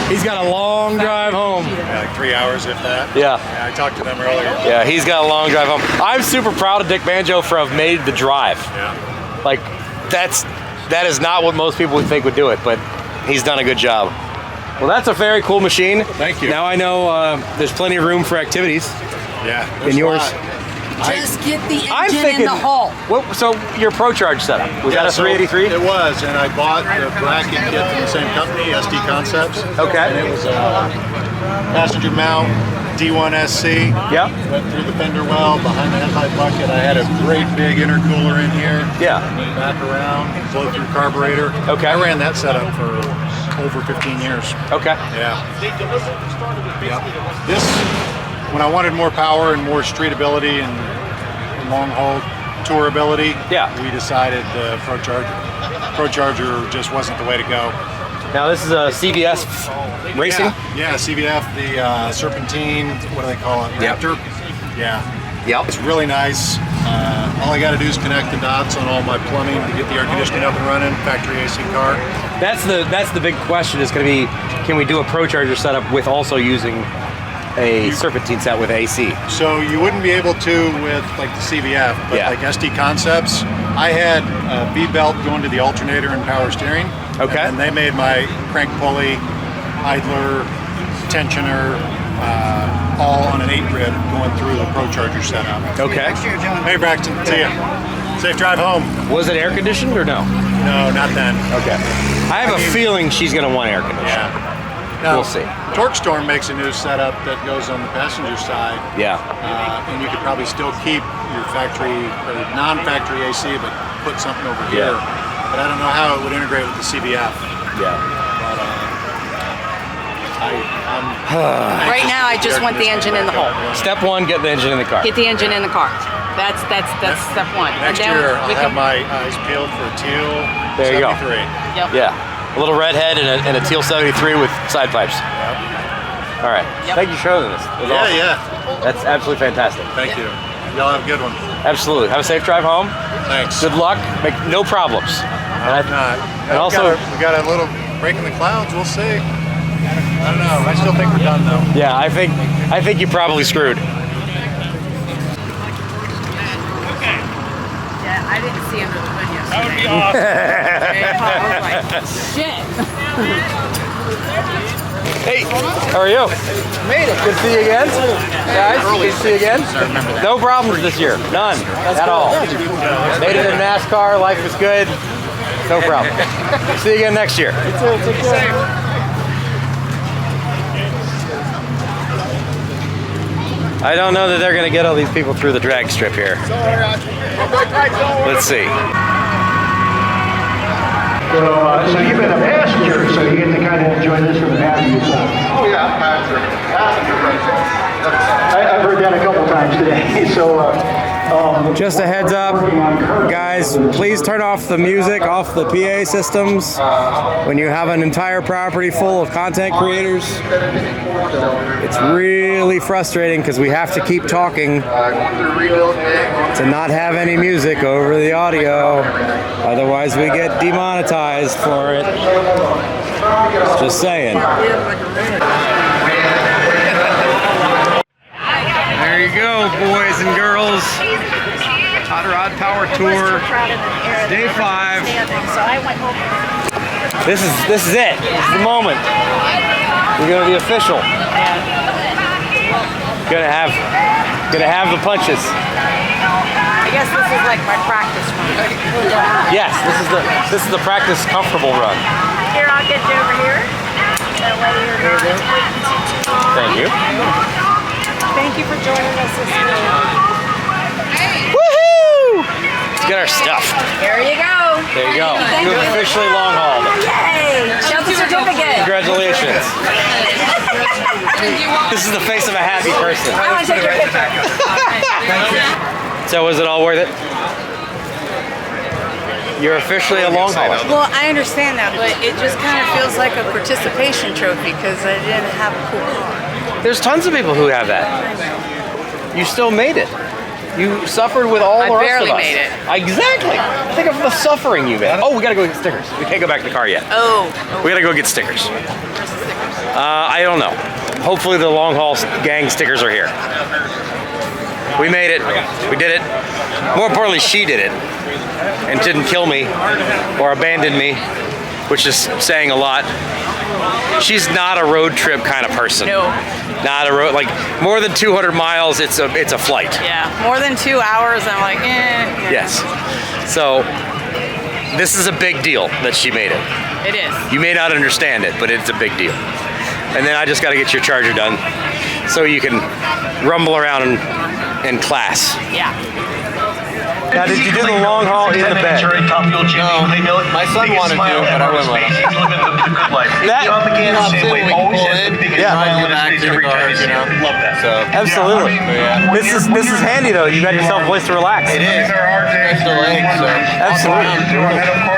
He's got a long drive home. Yeah, like 3 hours if that. Yeah. I talked to them earlier. Yeah, he's got a long drive home. I'm super proud of Dick Banjo for have made the drive. Yeah. Like, that is not what most people would think would do it, but he's done a good job. Well, that's a very cool machine. Thank you. Now I know there's plenty of room for activities. Yeah. In yours? Just get the I'm engine thinking. in the hull. So your Pro Charge setup was that a 383? It was, and I bought the bracket kit from the same company, SD Concepts. Okay. And it was a passenger mount D1SC. Yep. Went through the fender well, behind the headlight bucket. I had a great big intercooler in here. Yeah. Back around, flow through carburetor. Okay. I ran that setup for over 15 years. Okay. Yeah. Yep. This, when I wanted more power and more streetability and long haul tourability, Yeah. we decided the Pro Charger. Pro Charger just wasn't the way to go. Now this is a CBS racing. Yeah, CVF, the Serpentine, what do they call it? Yep. Raptor? Yeah. Yep. It's really nice. All I got to do is connect the dots on all my plumbing to get the air conditioning up and running, factory AC car. That's the big question is going to be, can we do a Pro Charger setup with also using a Serpentine set with AC? So you wouldn't be able to with like the CVF, but Yeah. like SD Concepts, I had a V-belt going to the alternator and power steering. Okay. And they made my crank pulley, idler, tensioner, all on an 8-grid going through the Pro Charger setup. Okay. Hey Braxton, see ya. Safe drive home. Was it air conditioned or no? No, not then. Okay. I have a feeling she's going to want air conditioning. Yeah. Now, We'll see. Torque Storm makes a new setup that goes on the passenger side, Yeah. and you could probably still keep your factory or non-factory AC, but put something over here. Yeah. But I don't know how it would integrate with the CBF. Yeah. But I'm Right now, I just want the engine in the hole. Step one, get the engine in the car. Get the engine in the car. That's step one. Next and then year, I'll we have can, my eyes peeled for a teal There you go. 73. Yep. Yeah. A little redhead and a teal 73 with side pipes. All right. Yep. Thank you for showing this. That was Yeah, awesome. yeah. That's absolutely fantastic. Thank you. Y'all have a good one. Absolutely. Have a safe drive home. Thanks. Good luck. Make no problems. And Not. And also- we got a little break in the clouds. We'll see. I don't know. I still think we're done though. yeah, I think you probably screwed. Yeah, I didn't see under the hood That would be yesterday. awesome. I was like, shit. Hey, how are you? Made it. Good to see you again. Guys, good to see you again. No problems this year. None. At all. Made it in NASCAR. Life was good. No problem. See you again next year. I don't know that they're going to get all these people through the drag strip here. Let's see. So you've been a passenger, so you get to kind of enjoy this from the passenger side. Oh yeah, passenger. I've heard that a couple times today. So Just a heads up, guys, please turn off the music, off the PA systems when you have an entire property full of content creators. It's really frustrating because we have to keep talking to not have any music over the audio. Otherwise, we get demonetized for it. Just saying. There you go, boys and girls. Hot Rod Power Tour, day 5. This is it. This is the moment. We're gonna be official. Gonna have the punches. I guess this is like my practice run. Yes, this is the practice comfortable run. Here, I'll get you over here. That way you're not waiting too long. Thank you. Thank you for joining us this evening. Woohoo! Let's get our stuff. There you go. There you go. Thank You've you. officially long hauled. Yay! Show the certificate. Congratulations. This is the face of a happy person. I want to take your picture. So was it all worth it? You're officially a long hauler. Well, I understand that, but it just kind of feels like a participation trophy because I didn't have a cool car. There's tons of people who have that. You still made it. You suffered with all the rest barely of us. made it. Exactly. Think of the suffering you made. Oh, we gotta go get stickers. We can't go back to the car yet. Oh. We gotta go get stickers. I don't know. Hopefully the long haul gang stickers are here. We made it. We did it. More importantly, she did it. And didn't kill me or abandon me, which is saying a lot. She's not a road trip kind of person. No. Not a road, like more than 200 miles, it's a flight. Yeah. More than 2 hours, I'm like, eh. Yes. So this is a big deal that she made it. It is. You may not understand it, but it's a big deal. And then I just got to get your charger done so you can rumble around in class. Yeah. Now, did you do the long haul in the bed? No, my son wanted to, but I wouldn't let him. That, Love that. So absolutely. Yeah. This is handy though. You got yourself a place to relax. It is. It's the leg, so. Absolutely.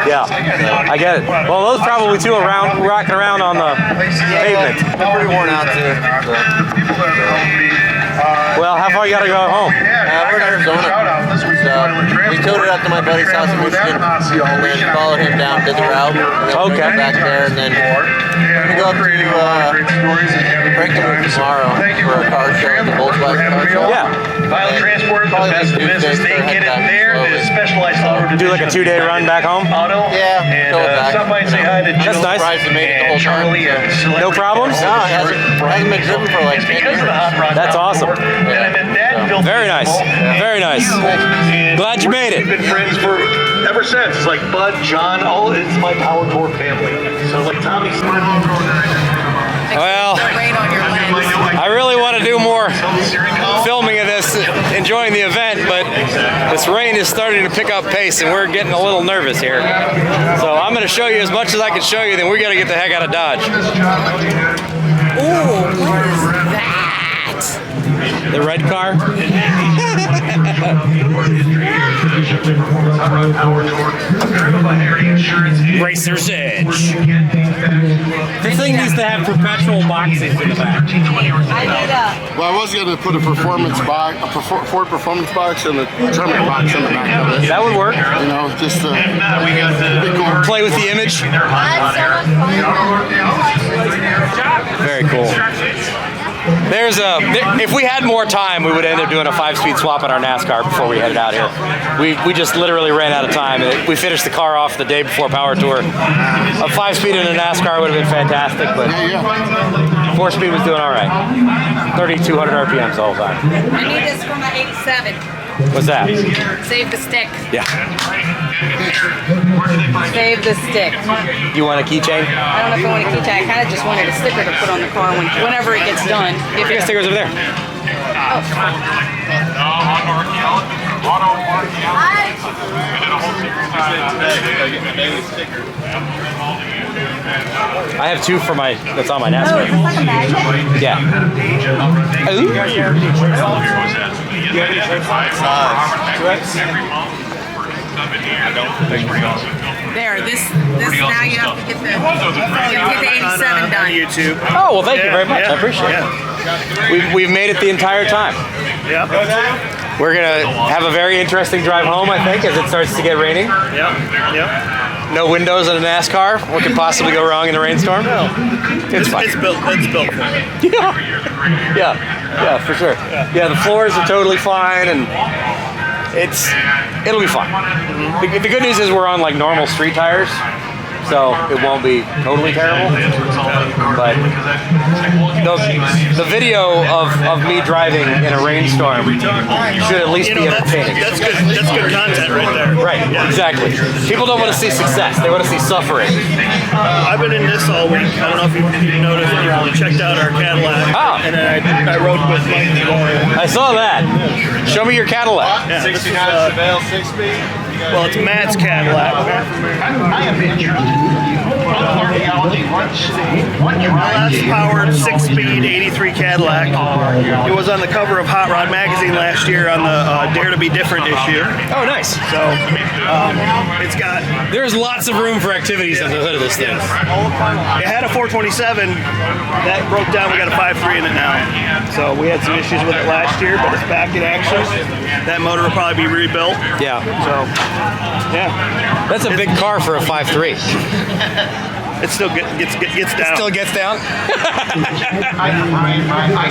Yeah, I get it. Well, those probably too around rocking around on the pavement. I'm pretty worn out too. So. Well, how far you gotta go home? We're in Arizona. So we towed it up to my buddy's house in Michigan, and then followed him down, did the route, and then we're gonna go back there, and then we're gonna go up to Breckenridge tomorrow for a car show, the Volkswagen car show. Yeah. Pilot transport, the best business. They get it there. The specialized auto Do like a 2-day run back home? Yeah, And go back. stop by and say hi to That's Jill nice. Surprised they made it the whole and time. Charlie and Celebrity. No problems? No, it hasn't been driven for like 10 Because years. of the Hot Rod That's Power awesome. Tour. And I met Dad built Very nice. Very nice. And Glad you made it. We've been friends for ever since. It's like Bud, John, all it's my Power Tour family. So like Tommy. Well, Rain on your lens. I really want to do more filming of this, enjoying the event, but this rain is starting to pick up pace and we're getting a little nervous here. So I'm going to show you as much as I can show you, then we got to get the heck out of Dodge. Ooh, what is that? The red car? Racer's Edge. This thing needs to have perpetual boxes in the back. Well, I was going to put a performance box, a Ford performance box, and a German box in the back of it. That would work. You know, just to be cool. Play with the image. Very cool. If we had more time, we would end up doing a 5-speed swap on our NASCAR before we headed out here. We just literally ran out of time. We finished the car off the day before Power Tour. A 5-speed in a NASCAR would have been fantastic, but 4-speed was doing all right. 3,200 RPMs the whole time. I need this from the 87. What's that? Save the stick. Yeah. Save the stick. You want a keychain? I don't know if I want a keychain. I kind of just wanted a sticker to put on the car whenever it gets done. If I got stickers over there. Oh. I have 2 for my, that's on my NASCAR. Yeah. Ooh. There, this now you have to get the 87 done. YouTube. Oh, well, thank you very much. I appreciate it. We've made it the entire time. Yep. We're going to have a very interesting drive home, I think, as it starts to get raining. Yep. No windows in a NASCAR. What could possibly go wrong in a rainstorm? No. It's fine. It's built for it. Yeah, for sure. Yeah, the floors are totally fine, and it'll be fine. The good news is we're on like normal street tires, so it won't be totally terrible. But the video of me driving in a rainstorm should at least be entertaining. That's good content right there. Right, exactly. People don't want to see success; they want to see suffering. I've been in this all week. I don't know if you noticed. You checked out our Cadillac, and then I rode with Mike. I saw that. Show me your Cadillac. Yeah, 69 Chevelle 6-speed. Well, it's Matt's Cadillac. I am interested. Last powered 6-speed 83 Cadillac. It was on the cover of Hot Rod magazine last year on the Dare to Be Different issue. Oh, nice. So it's got. There's lots of room for activities on the hood of this thing. It had a 427 that broke down. We got a 5.3 in it now. So we had some issues with it last year, but it's back in action. That motor will probably be rebuilt. Yeah. So yeah, that's a big car for a 5.3. It still gets down. It still gets down? I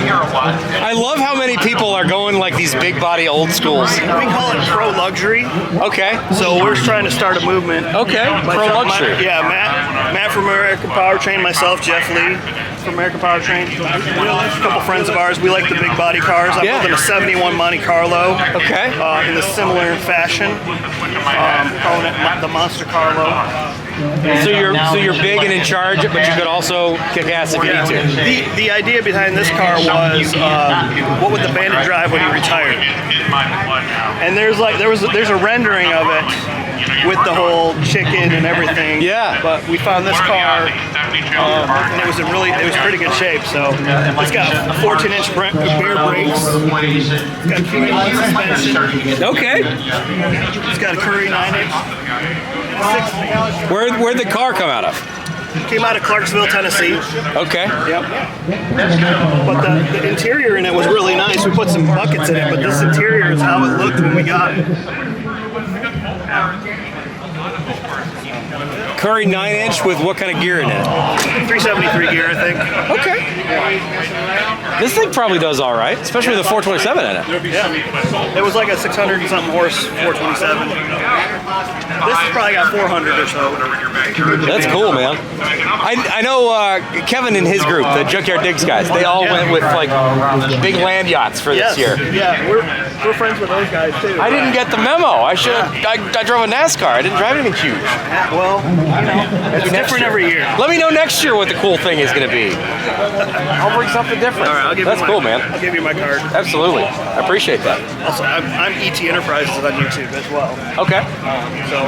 hear a lot. I love how many people are going like these big body old schools. We call it pro luxury. Okay. So we're trying to start a movement. Okay. Pro luxury. Matt from American Powertrain, myself, Jeff Lee from American Powertrain. A couple friends of ours. We like the big body cars. I'm building a 71 Monte Carlo. Okay. In a similar fashion. Calling it the Monster Carlo. So you're big and in charge, but you could also kick ass if you need to. The idea behind this car was what would the Bandit drive when he retired? And there's a rendering of it with the whole chicken and everything. Yeah. But we found this car, and it was pretty good shape. So it's got 14-inch rear brakes. It's got Q1 suspension. Okay. It's got a Curry 9-inch. Where'd the car come out of? Came out of Clarksville, Tennessee. Okay. Yep. But the interior in it was really nice. We put some buckets in it, but this interior is how it looked when we got it. Curry 9-inch with what kind of gear in it? 373 gear, I think. Okay. This thing probably does all right, especially with a 427 in it. Yeah. It was like a 600 and something horse 427. This has probably got 400 or so. That's cool, man. I know Kevin and his group, the Junkyard Digs guys, they all went with like big land yachts for this year. Yeah, we're friends with those guys too. I didn't get the memo. I drove a NASCAR. I didn't drive anything huge. Yeah, well, it's different every year. Let me know next year what the cool thing is going to be. I'll bring something different. All right, That's cool, man. I'll give you my card. Absolutely. I appreciate that. Also, I'm ET Enterprises on YouTube as well. Okay. So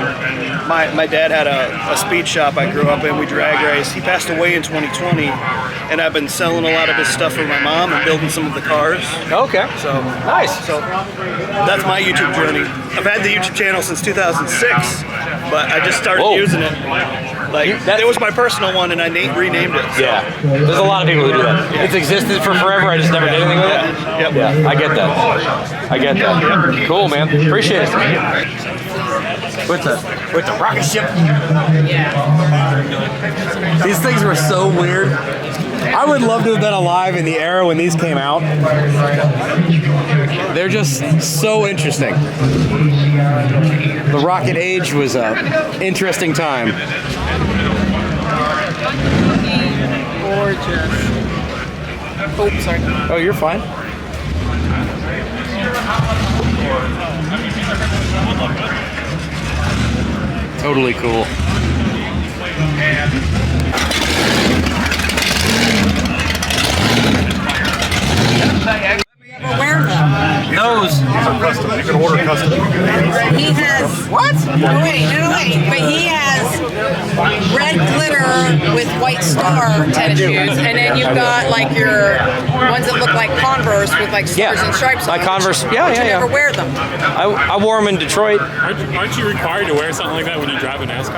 my dad had a speed shop I grew up in. We drag raced. He passed away in 2020, and I've been selling a lot of his stuff for my mom and building some of the cars. Okay. So nice. So that's my YouTube journey. I've had the YouTube channel since 2006, but I just started using it. Like it was my personal one, and I renamed it. So. Yeah. There's a lot of people who do that. It's existed for forever. I just never did anything with it. Yep. Yeah. I get that. Cool, man. Appreciate it. With the rocket ship. These things were so weird. I would love to have been alive in the era when these came out. They're just so interesting. The rocket age was an interesting time. Gorgeous. Oh, sorry. Oh, you're fine. Totally cool. Wear them. those. Custom. You can order custom. He has what? Oh, wait, no, wait. But he has red glitter with white star tennis shoes, and then you've got like your ones that look like Converse with like stars and stripes on like them. Converse. But Yeah, you yeah, never yeah. wear them. I wore them in Detroit. Aren't you required to wear something like that when you drive a NASCAR?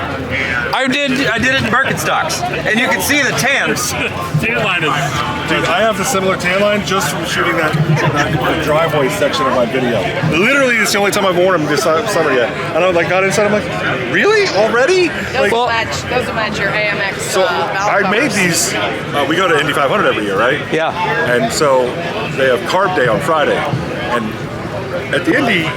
I did it in Birkenstocks, and you can see the tans. Tan line is. Dude, I have the similar tan line just from shooting that driveway section of my video. Literally, it's the only time I've worn them this summer yet. And I got inside, I'm like, really? Already? Those will match your AMX. So I made these. We go to Indy 500 every year, right? Yeah. And so they have Carb Day on Friday, and at the Indy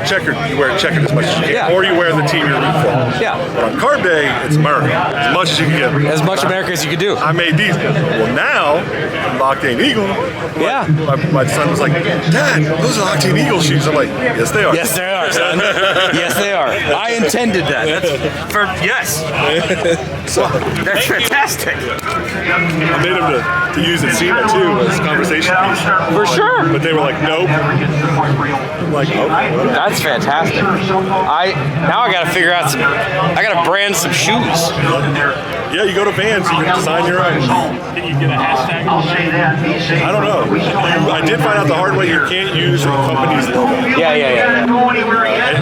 checkered, you wear checkered as much as you can, Yeah. or you wear the team you're rooting for. Yeah. But on Carb Day, it's America, as much as you can get. As much America as you could do. I made these. Well, now Octane Eagle. Yeah. My son was like, Dad, those are Octane Eagle shoes. I'm like, yes, they are. Yes, they are, son. Yes, they are. I intended that. Yes. So That's fantastic. I made them to use at SEMA too as a conversation piece. For sure. But they were like, nope. I'm like, okay. That's fantastic. Now I gotta figure out I gotta brand some shoes. Yeah, you go to Vans, you can design your own. Can you get a hashtag? I don't know. I did find out the hard way you can't use a company's logo. Yeah.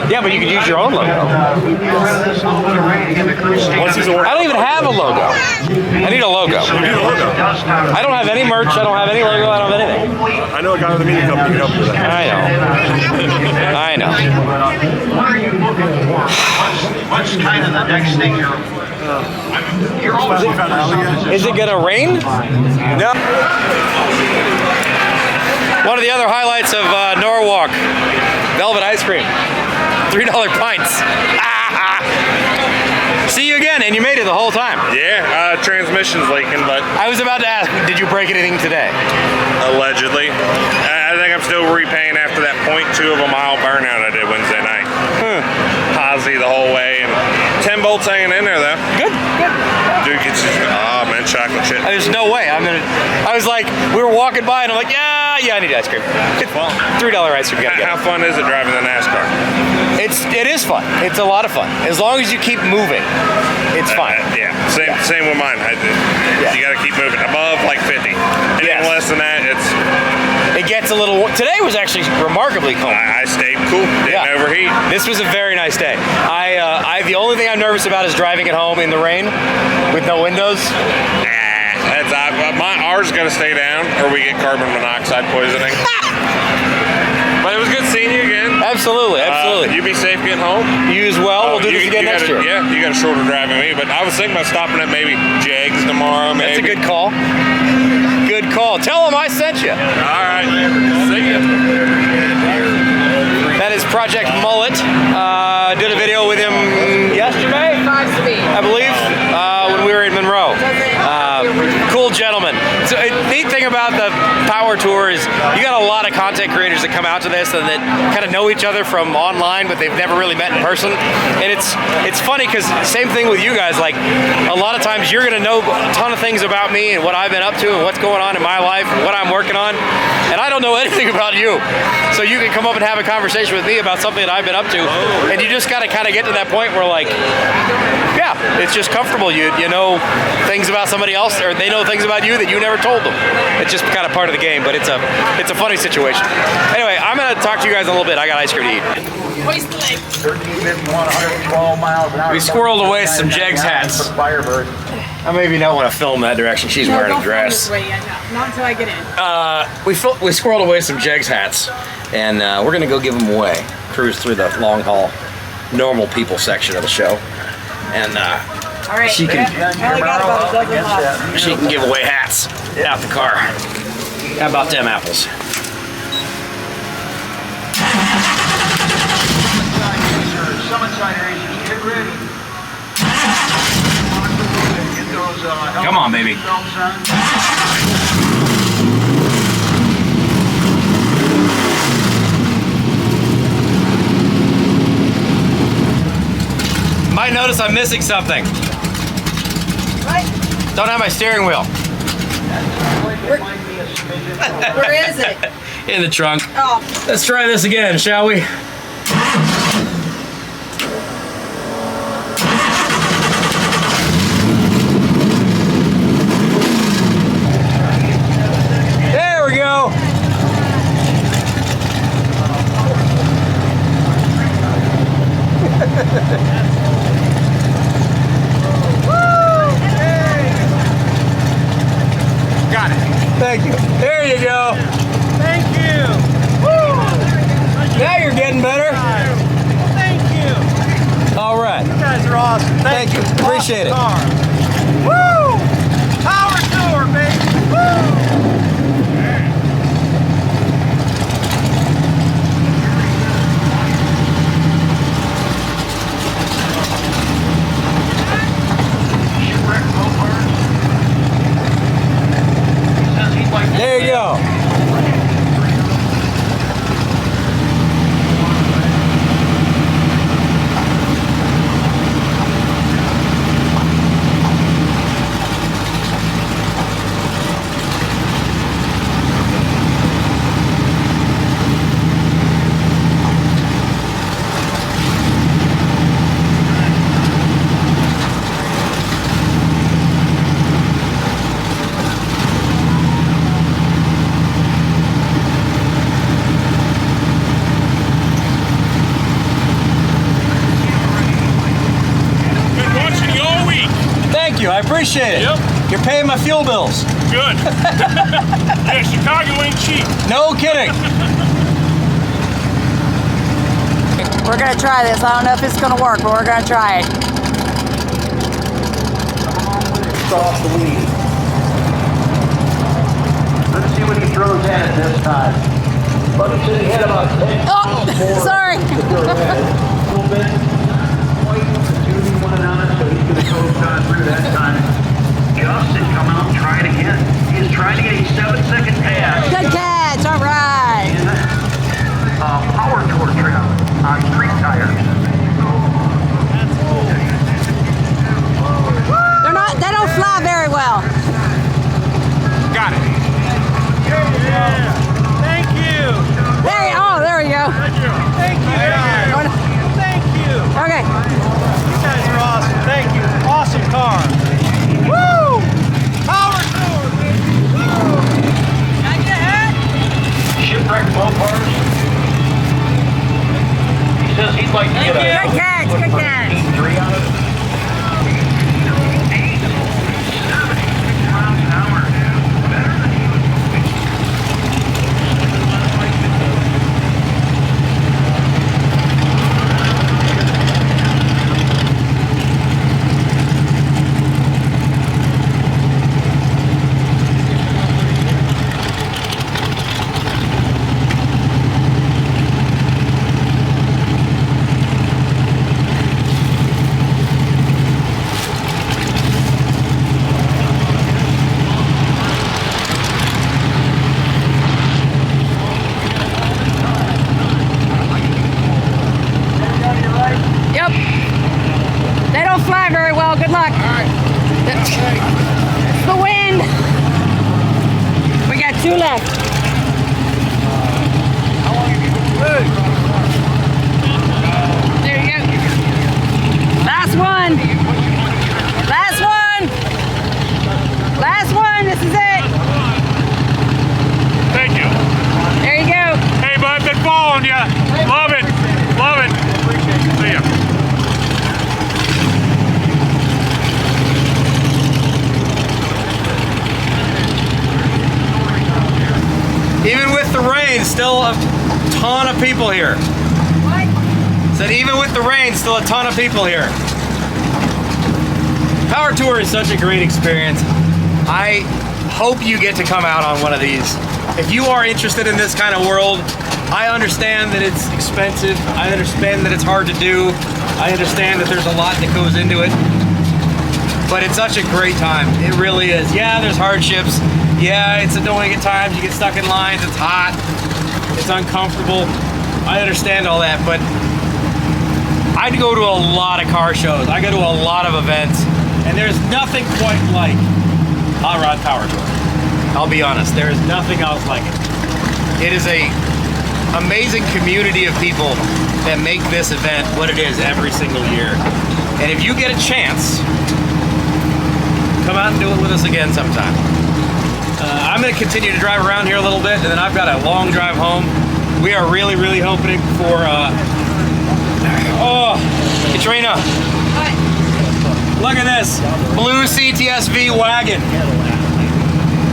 Yeah, but you could use your own logo. Once he's I don't even have a logo. I need a logo. You need a logo. I don't have any merch. I don't have any logo. I don't have anything. I know a guy with a media company who can help you with that. I know. What are you looking for? What's kind of the next thing you're always Is it gonna rain? No. One of the other highlights of Norwalk, velvet ice cream, $3 pints. See you again, and you made it the whole time. Yeah, transmission's leaking, but I was about to ask, did you break anything today? allegedly. I think I'm still repaying after that 0.2 of a mile burnout I did Wednesday night. Posy the whole way, and 10 bolts hanging in there though. Good. Dude gets just, oh man, chocolate chip. There's no way. I was like, we were walking by, and I'm like, yeah, I need ice cream. Well, $3 ice cream. how fun is it driving the NASCAR? It is fun. It's a lot of fun. As long as you keep moving, it's fine. Yeah, same with mine. You got to keep moving above like 50. Anything less than that, it gets a little. Today was actually remarkably cold. I stayed cool. Didn't overheat. This was a very nice day. The only thing I'm nervous about is driving at home in the rain with no windows. Ours is gonna stay down, or we get carbon monoxide poisoning. But it was good seeing you again. Absolutely. You be safe getting home. You as well. We'll do this again next year. Yeah, you got a shorter drive than me, but I was thinking about stopping at maybe Jags tomorrow. That's a good call. Good call. Tell them I sent you. All right. See ya. That is Project Mullet. Did a video with him yesterday, I believe, when we were in Monroe. Cool gentleman. So the neat thing about the Power Tour is you got a lot of content creators that come out to this and that kind of know each other from online, but they've never really met in person. And it's funny because same thing with you guys. Like a lot of times you're gonna know a ton of things about me and what I've been up to and what's going on in my life and what I'm working on. And I don't know anything about you. So you can come up and have a conversation with me about something that I've been up to. And you just gotta kind of get to that point where like, yeah, it's just comfortable. You know things about somebody else, or they know things about you that you never told them. It's just kind of part of the game, but it's a funny situation. Anyway, I'm gonna talk to you guys in a little bit. I got ice cream to eat. We squirreled away some Jags hats. I maybe don't want to film that direction. She's wearing a dress. Not until I get in. We squirreled away some Jags hats, and we're gonna go give them away. Cruise through the long haul, normal people section of the show, and All right. she can I got about a dozen left. she can give away hats out the car. How about them apples? Come on, baby. Might notice I'm missing something. What? Don't have my steering wheel. Where is it? in the trunk. Oh. Let's try this again, shall we? There we go. Got it. Thank you. There you go. Thank you. Woo! Now you're getting better. Well, thank you. All right. You guys are awesome. Thank you. Appreciate it. Car. Woo! Power tour, baby. Woo! There you go. Been watching you all week. Thank you. I appreciate it. Yep. You're paying my fuel bills. Good. Yeah, Chicago ain't cheap. No kidding. We're gonna try this. I don't know if it's gonna work, but we're gonna try it. Off the lead. Let's see what he throws at it this time. But he said he had about 10 Oh, sorry. to go ahead. A little bit. Quite opportunity went on it, so he's going to coast on through that time. Justin, come out and try it again. He is trying to get a 7-second pass. Good catch. All right. In power tour trim on street tires. They don't fly very well. Got it. Yeah. Thank you. There we go. Thank you. Thank you. Okay. You guys are awesome. Thank you. Awesome car. Woo! Power tour, baby. Woo! Can I get a hat? Shipwreck Mopars. He says he'd like to get a... Good catch. Good catch. 3 out of miles an hour. Better than he was hoping. Yep. They don't fly very well. Good luck. The wind. We got 2 left. There you go. Last one. Last one. Last one. This is it. Thank you. There you go. Hey, bud, been following you. Love it. Love it. See ya. Even with the rain, still a ton of people here. Said even with the rain, still a ton of people here. Power Tour is such a great experience. I hope you get to come out on one of these. If you are interested in this kind of world, I understand that it's expensive. I understand that it's hard to do. I understand that there's a lot that goes into it. But it's such a great time. It really is. Yeah, there's hardships. Yeah, it's annoying at times. You get stuck in lines. It's hot. It's uncomfortable. I understand all that, but I go to a lot of car shows. I go to a lot of events, and there's nothing quite like Hot Rod Power Tour. I'll be honest, there is nothing else like it. It is a amazing community of people that make this event what it is every single year. And if you get a chance, come out and do it with us again sometime. I'm going to continue to drive around here a little bit, and then I've got a long drive home. We are really, really hoping for, oh, Katrina. What? Look at this, blue CTSV wagon.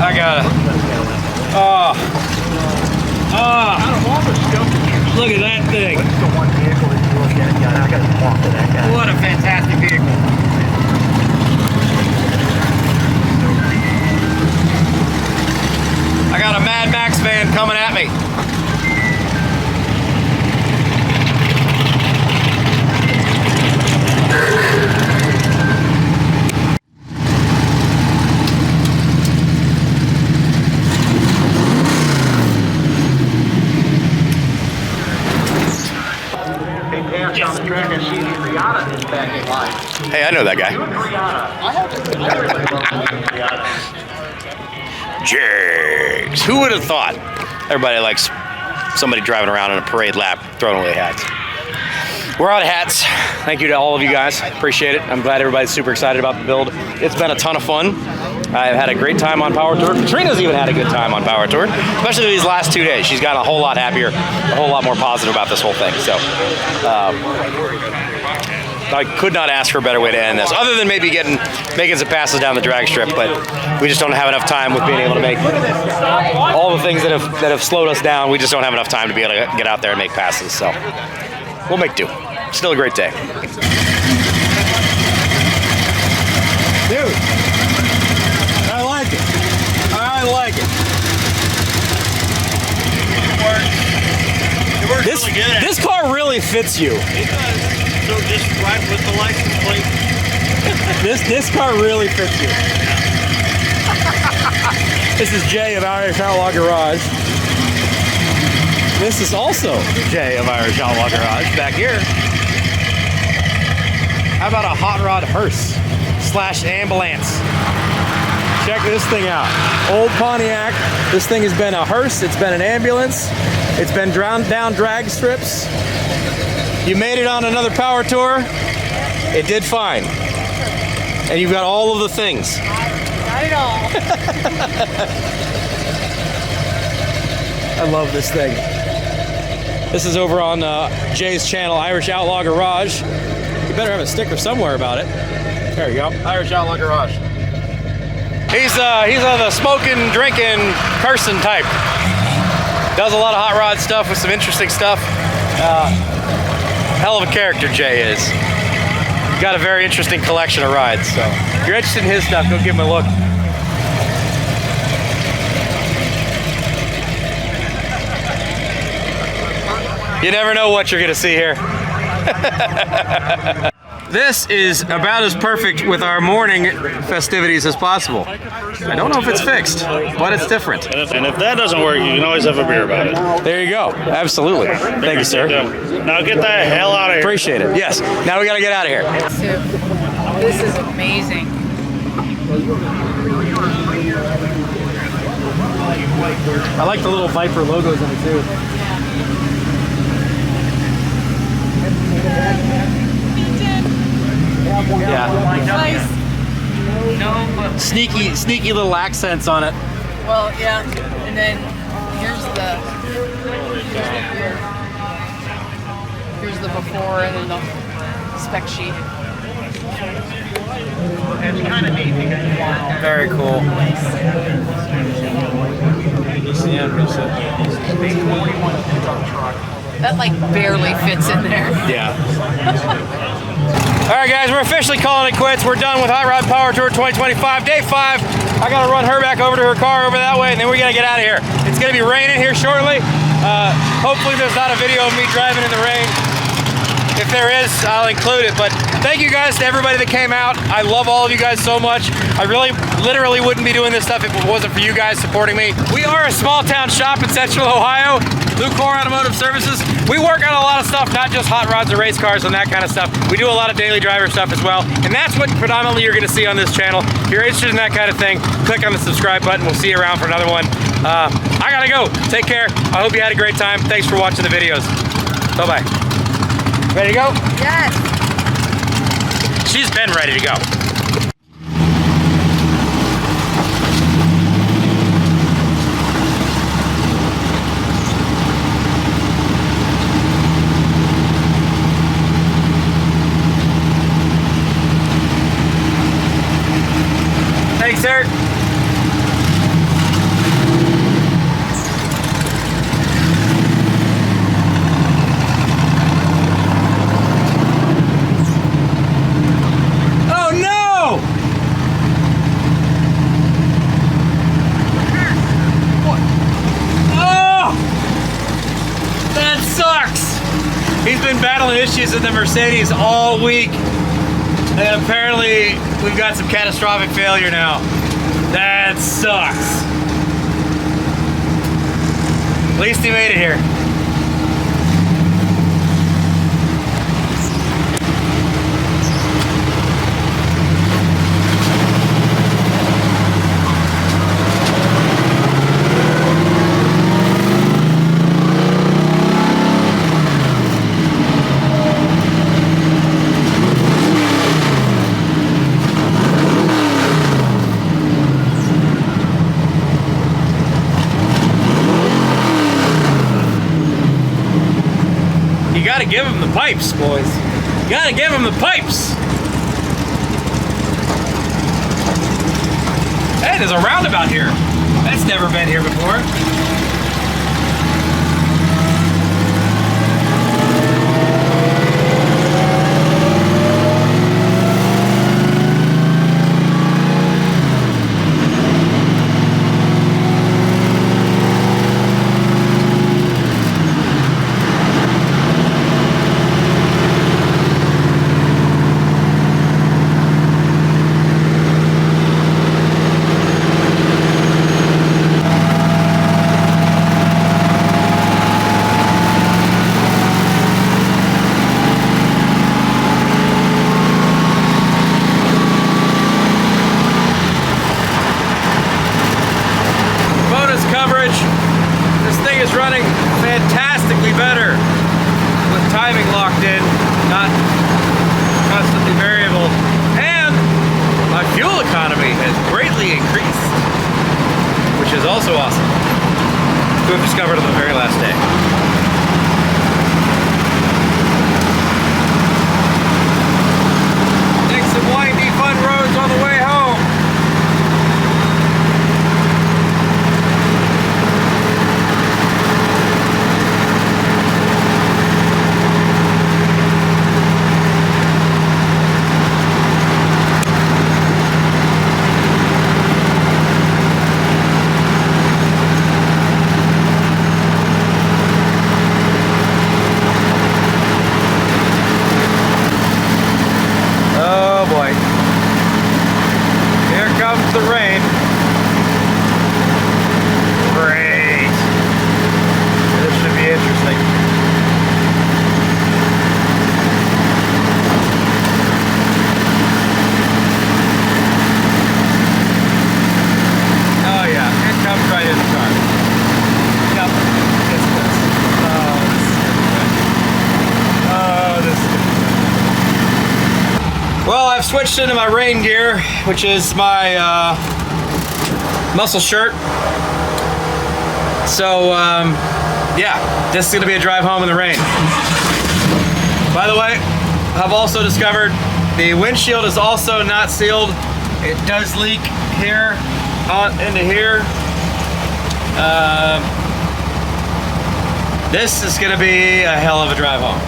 I got it. Oh. Oh. Look at that thing. What a fantastic vehicle. I got a Mad Max van coming at me. Hey, I know that guy. Jigs. Who would have thought? Everybody likes somebody driving around in a parade lap throwing away hats. We're out of hats. Thank you to all of you guys. Appreciate it. I'm glad everybody's super excited about the build. It's been a ton of fun. I've had a great time on Power Tour. Katrina's even had a good time on Power Tour, especially these last 2 days. She's gotten a whole lot happier, a whole lot more positive about this whole thing. So I could not ask for a better way to end this, other than maybe making some passes down the drag strip, but we just don't have enough time with being able to make all the things that have slowed us down. We just don't have enough time to be able to get out there and make passes. So we'll make do. Still a great day. Dude, I like it. I like it. It works really good. This car really fits you. It does. So just right with the license plate. This car really fits you. This is Jay of Irish Outlaw Garage. This is also Jay of Irish Outlaw Garage back here. How about a hot rod hearse / ambulance? Check this thing out. Old Pontiac. This thing has been a hearse. It's been an ambulance. It's been drowned down drag strips. You made it on another Power Tour. It did fine. And you've got all of the things. Not at all. I love this thing. This is over on Jay's channel, Irish Outlaw Garage. You better have a sticker somewhere about it. There you go, Irish Outlaw Garage. He's the smoking, drinking, cursing type. Does a lot of hot rod stuff with some interesting stuff. Hell of a character Jay is. He's got a very interesting collection of rides. So if you're interested in his stuff, go give him a look. You never know what you're gonna see here. This is about as perfect with our morning festivities as possible. I don't know if it's fixed, but it's different. And if that doesn't work, you can always have a beer about it. There you go. Absolutely. Thank you, sir. Now get the hell out of here. Appreciate it. Yes. Now we gotta get out of here. So, this is amazing. I like the little Viper logos on it too. Yeah. Nice. Sneaky little accents on it. Well, yeah. And then here's the before and then the spec sheet. It's kind of neat because you want Very cool. That like barely fits in there. Yeah. All right, guys, we're officially calling it quits. We're done with Hot Rod Power Tour 2025, day 5. I gotta run her back over to her car over that way, and then we gotta get out of here. It's gonna be raining here shortly. Hopefully there's not a video of me driving in the rain. If there is, I'll include it. But thank you guys to everybody that came out. I love all of you guys so much. I literally wouldn't be doing this stuff if it wasn't for you guys supporting me. We are a small town shop in Central Ohio, Lucor Automotive Services. We work on a lot of stuff, not just hot rods or race cars and that kind of stuff. We do a lot of daily driver stuff as well. And that's what predominantly you're gonna see on this channel. If you're interested in that kind of thing, click on the subscribe button. We'll see you around for another one. I gotta go. Take care. I hope you had a great time. Thanks for watching the videos. Bye-bye. Ready to go? Yes. She's been ready to go. Thanks, Eric. Oh no! What? Oh! That sucks! He's been battling issues with the Mercedes all week. And apparently, we've got some catastrophic failure now. That sucks. At least he made it here. You gotta give him the pipes, boys. You gotta give him the pipes. Hey, there's a roundabout here. That's never been here before. Running fantastically better with timing locked in, not constantly variable, and my fuel economy has greatly increased, which is also awesome. We've discovered on the very last day. Take some windy, fun roads on the way home. The rain. Great. This should be interesting. Oh yeah, it comes right in the car. Yep. It's this. Oh, this is good. Oh, this is good. Well, I've switched into my rain gear, which is my muscle shirt. So, yeah, this is gonna be a drive home in the rain. By the way, I've also discovered the windshield is also not sealed. It does leak here, on into here. This is gonna be a hell of a drive home.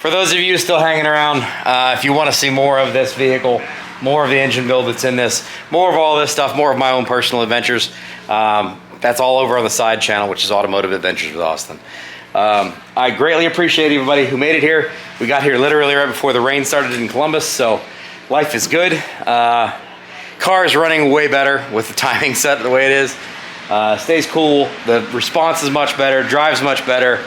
For those of you still hanging around, if you want to see more of this vehicle, more of the engine build that's in this, more of all this stuff, more of my own personal adventures, that's all over on the side channel, which is Automotive Adventures with Austin. I greatly appreciate everybody who made it here. We got here literally right before the rain started in Columbus, so life is good. Car is running way better with the timing set the way it is. Stays cool. The response is much better. Drives much better.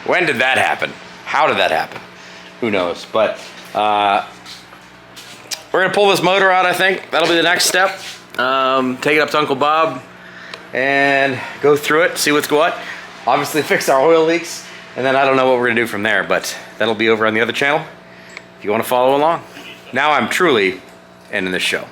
When did that happen? How did that happen? Who knows? But we're gonna pull this motor out. I think that'll be the next step. Take it up to Uncle Bob and go through it, see what's what. Obviously fix our oil leaks, and then I don't know what we're gonna do from there, but that'll be over on the other channel if you want to follow along. Now I'm truly ending this show.